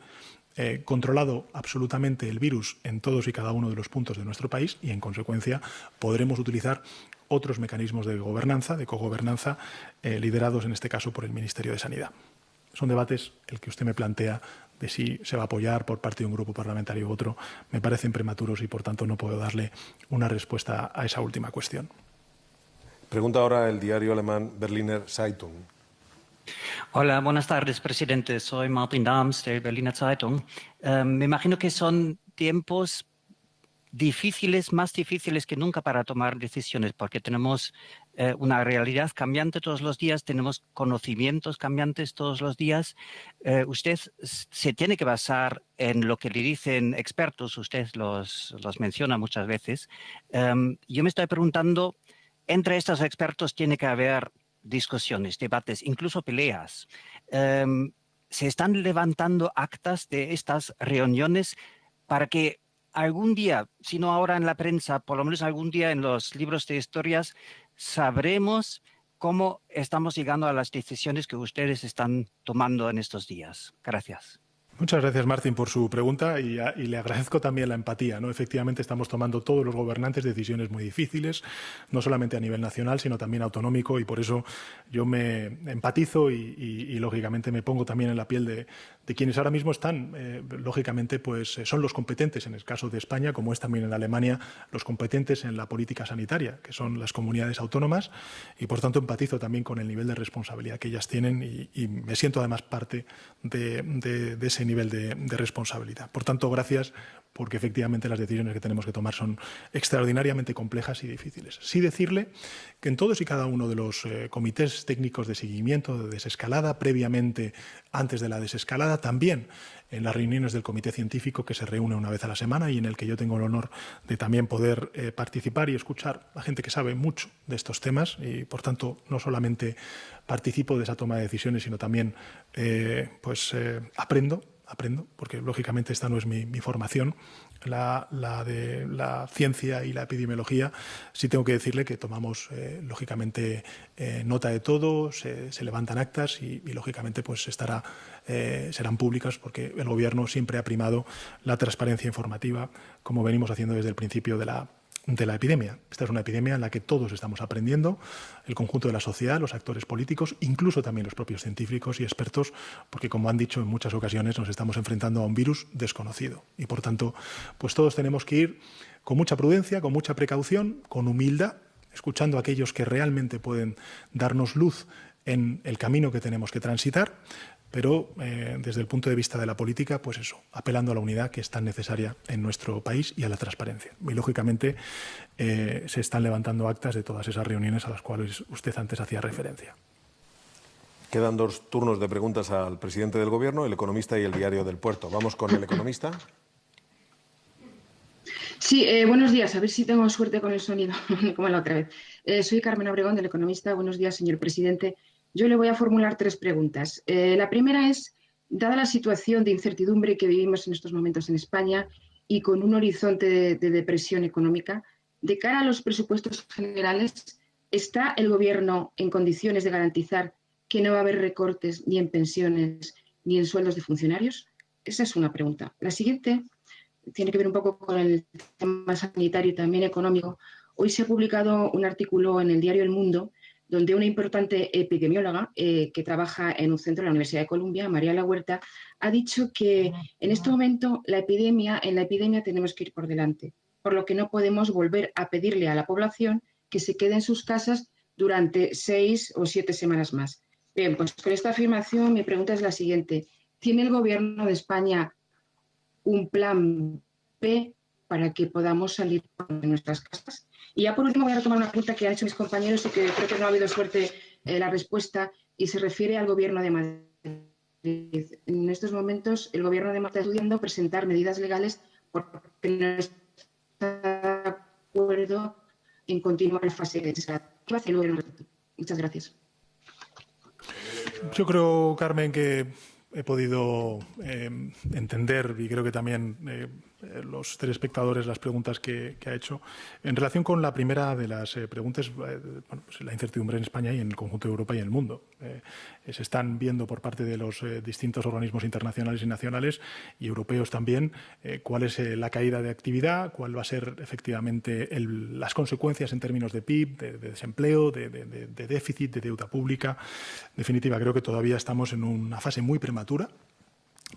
controlado absolutamente el virus en todos y cada uno de los puntos de nuestro país y, en consecuencia, podremos utilizar otros mecanismos de gobernanza, de cogobernanza, liderados en este caso por el Ministerio de Sanidad. Son debates, el que usted me plantea, de si se va a apoyar por parte de un grupo parlamentario u otro, me parecen prematuros y, por tanto, no puedo darle una respuesta a esa última cuestión. Pregunta ahora el diario alemán Berliner Zeitung. Hola, buenas tardes, presidente. Soy Martin Dahms, de Berliner Zeitung. Me imagino que son tiempos difíciles, más difíciles que nunca para tomar decisiones, porque tenemos una realidad cambiante todos los días, tenemos conocimientos cambiantes todos los días. Usted se tiene que basar en lo que le dicen expertos, usted los menciona muchas veces. Yo me estoy preguntando, entre estos expertos tiene que haber discusiones, debates, incluso peleas. ¿Se están levantando actas de estas reuniones para que algún día, si no ahora en la prensa, por lo menos algún día en los libros de historias, sabremos cómo estamos llegando a las decisiones que ustedes están tomando en estos días? Gracias. Muchas gracias, Martín, por su pregunta y le agradezco también la empatía, ¿no? Efectivamente, estamos tomando todos los gobernantes decisiones muy difíciles, no solamente a nivel nacional, sino también autonómico, y por eso yo me empatizo y lógicamente, me pongo también en la piel de quienes ahora mismo están, lógicamente, pues son los competentes en el caso de España, como es también en Alemania, los competentes en la política sanitaria, que son las comunidades autónomas, y por tanto empatizo también con el nivel de responsabilidad que ellas tienen y me siento además parte de ese nivel de responsabilidad. Por tanto, gracias, porque efectivamente las decisiones que tenemos que tomar son extraordinariamente complejas y difíciles. Sí decirle que en todos y cada uno de los comités técnicos de seguimiento de desescalada, previamente antes de la desescalada, también en las reuniones del comité científico que se reúne una vez a la semana y en el que yo tengo el honor de también poder participar y escuchar a gente que sabe mucho de estos temas y, por tanto, no solamente participo de esa toma de decisiones, sino también aprendo, porque lógicamente esta no es mi formación, la de la ciencia y la epidemiología. Sí tengo que decirle que tomamos lógicamente nota de todo, se levantan actas y lógicamente pues serán públicas, porque el Gobierno siempre ha primado la transparencia informativa, como venimos haciendo desde el principio de la epidemia. Esta es una epidemia en la que todos estamos aprendiendo, el conjunto de la sociedad, los actores políticos, incluso también los propios científicos y expertos, porque, como han dicho en muchas ocasiones, nos estamos enfrentando a un virus desconocido. Y, por tanto, pues todos tenemos que ir con mucha prudencia, con mucha precaución, con humildad, escuchando a aquellos que realmente pueden darnos luz en el camino que tenemos que transitar, pero desde el punto de vista de la política, pues eso, apelando a la unidad que es tan necesaria en nuestro país y a la transparencia. Y lógicamente se están levantando actas de todas esas reuniones a las cuales usted antes hacía referencia. Quedan 2 turnos de preguntas al presidente del Gobierno, El Economista y El Diario del Puerto. Vamos con El Economista. Sí, buenos días. A ver si tengo suerte con el sonido, como la otra vez. Soy Carmen Obregón, del Economista. Buenos días, señor presidente. Yo le voy a formular 3 preguntas. La primera es, dada la situación de incertidumbre que vivimos en estos momentos en España y con un horizonte de depresión económica, de cara a los presupuestos generales, ¿está el Gobierno en condiciones de garantizar que no va a haber recortes ni en pensiones ni en sueldos de funcionarios? Esa es una pregunta. La siguiente tiene que ver un poco con el tema sanitario y también económico. Hoy se ha publicado un artículo en el diario El Mundo donde una importante epidemióloga que trabaja en un centro de la Universidad de Columbia, María La Huerta, ha dicho que en este momento en la epidemia tenemos que ir por delante, por lo que no podemos volver a pedirle a la población que se quede en sus casas durante 6 o 7 semanas más. Bien, pues con esta afirmación mi pregunta es la siguiente. ¿Tiene el Gobierno de España un plan B para que podamos salir de nuestras casas? Y ya por último voy a retomar una pregunta que han hecho mis compañeros y que creo que no ha habido suerte la respuesta, y se refiere al Gobierno de Madrid. En estos momentos el Gobierno de Madrid está estudiando presentar medidas legales porque no está de acuerdo en continuar en fase de desescalada. ¿Qué va a hacer el Gobierno? Muchas gracias. Yo creo, Carmen, que he podido entender, y creo que también los telespectadores, las preguntas que ha hecho. En relación con la primera de las preguntas, pues la incertidumbre en España y en el conjunto de Europa y en el mundo. Se están viendo por parte de los distintos organismos internacionales y nacionales y europeos también cuál es la caída de actividad, cuál va a ser efectivamente las consecuencias en términos de PIB, de desempleo, de déficit, de deuda pública. En definitiva, creo que todavía estamos en una fase muy prematura.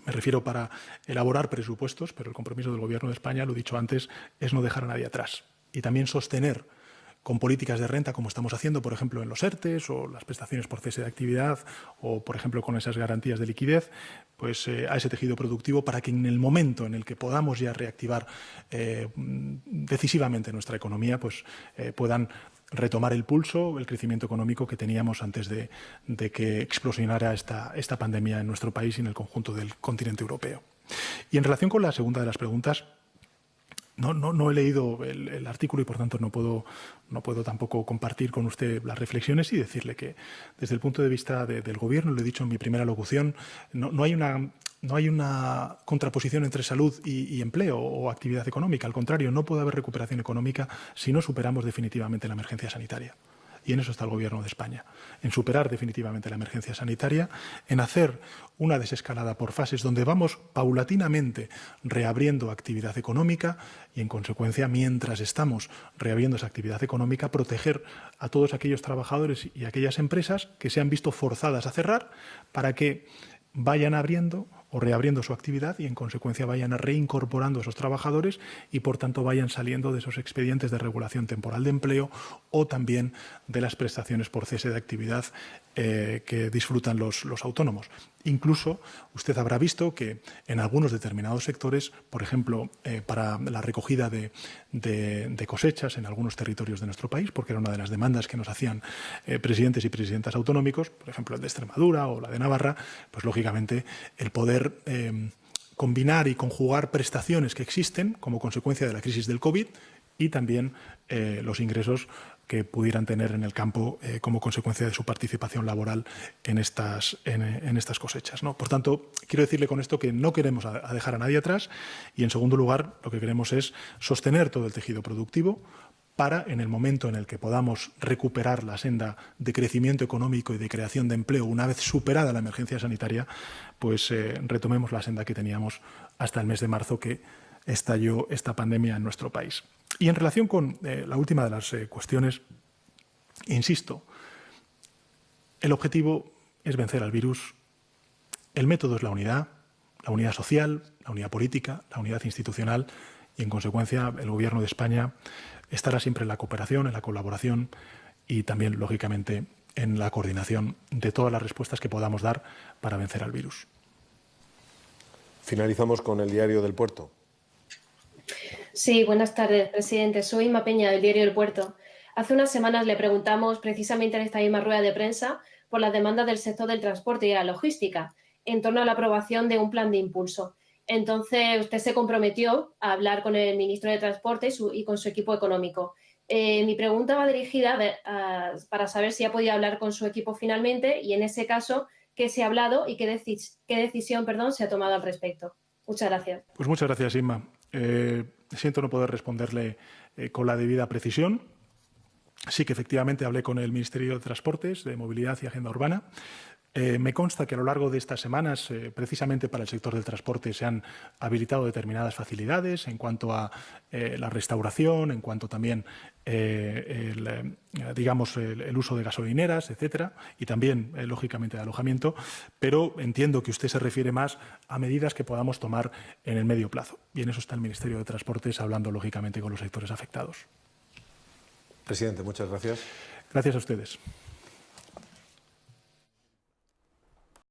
Me refiero para elaborar presupuestos, pero el compromiso del Gobierno de España, lo he dicho antes, es no dejar a nadie atrás y también sostener con políticas de renta, como estamos haciendo, por ejemplo, en los ERTEs o las prestaciones por cese de actividad o, por ejemplo, con esas garantías de liquidez, pues a ese tejido productivo para que en el momento en el que podamos ya reactivar decisivamente nuestra economía, pues puedan retomar el pulso, el crecimiento económico que teníamos antes de que explosionara esta pandemia en nuestro país y en el conjunto del continente europeo. Y en relación con la segunda de las preguntas, no he leído el artículo y, por tanto, no puedo tampoco compartir con usted las reflexiones y decirle que, desde el punto de vista del Gobierno, lo he dicho en mi primera locución, no hay una contraposición entre salud y empleo o actividad económica. Al contrario, no puede haber recuperación económica si no superamos definitivamente la emergencia sanitaria. y en eso está el Gobierno de España, en superar definitivamente la emergencia sanitaria, en hacer una desescalada por fases donde vamos paulatinamente reabriendo actividad económica y, en consecuencia, mientras estamos reabriendo esa actividad económica, proteger a todos aquellos trabajadores y aquellas empresas que se han visto forzadas a cerrar para que vayan abriendo o reabriendo su actividad y, en consecuencia, vayan reincorporando a esos trabajadores y, por tanto, vayan saliendo de esos expedientes de regulación temporal de empleo o también de las prestaciones por cese de actividad que disfrutan los autónomos. Incluso usted habrá visto que en algunos determinados sectores, por ejemplo, para la recogida de cosechas en algunos territorios de nuestro país, porque era una de las demandas que nos hacían presidentes y presidentas autonómicos, por ejemplo el de Extremadura o la de Navarra, pues lógicamente el poder combinar y conjugar prestaciones que existen como consecuencia de la crisis del COVID y también los ingresos que pudieran tener en el campo como consecuencia de su participación laboral en estas cosechas, ¿no? Por tanto, quiero decirle con esto que no queremos dejar a nadie atrás y, en segundo lugar, lo que queremos es sostener todo el tejido productivo para, en el momento en el que podamos recuperar la senda de crecimiento económico y de creación de empleo, una vez superada la emergencia sanitaria, pues retomemos la senda que teníamos hasta el mes de marzo, que estalló esta pandemia en nuestro país. Y en relación con la última de las cuestiones, insisto, el objetivo es vencer al virus, el método es la unidad social, la unidad política, la unidad institucional y, en consecuencia, el Gobierno de España estará siempre en la cooperación, en la colaboración y también, lógicamente, en la coordinación de todas las respuestas que podamos dar para vencer al virus. Finalizamos con el Diario del Puerto. Sí, buenas tardes, presidente. Soy Inma Peña, del Diario del Puerto. Hace unas semanas le preguntamos, precisamente en esta misma rueda de prensa, por las demandas del sector del transporte y la logística, en torno a la aprobación de un plan de impulso. Entonces, usted se comprometió a hablar con el ministro de Transporte y con su equipo económico. Mi pregunta va dirigida para saber si ha podido hablar con su equipo finalmente y, en ese caso, qué se ha hablado y qué decisión se ha tomado al respecto. Muchas gracias. Pues muchas gracias, Inma. Siento no poder responderle con la debida precisión. Sí que efectivamente hablé con el Ministerio de Transportes, de Movilidad y Agenda Urbana. Me consta que a lo largo de estas semanas, precisamente para el sector del transporte, se han habilitado determinadas facilidades en cuanto a la restauración, en cuanto también el uso de gasolineras, etcétera, y también, lógicamente, de alojamiento, pero entiendo que usted se refiere más a medidas que podamos tomar en el medio plazo. Y en eso está el Ministerio de Transportes hablando, lógicamente, con los sectores afectados. Presidente, muchas gracias. Gracias a ustedes.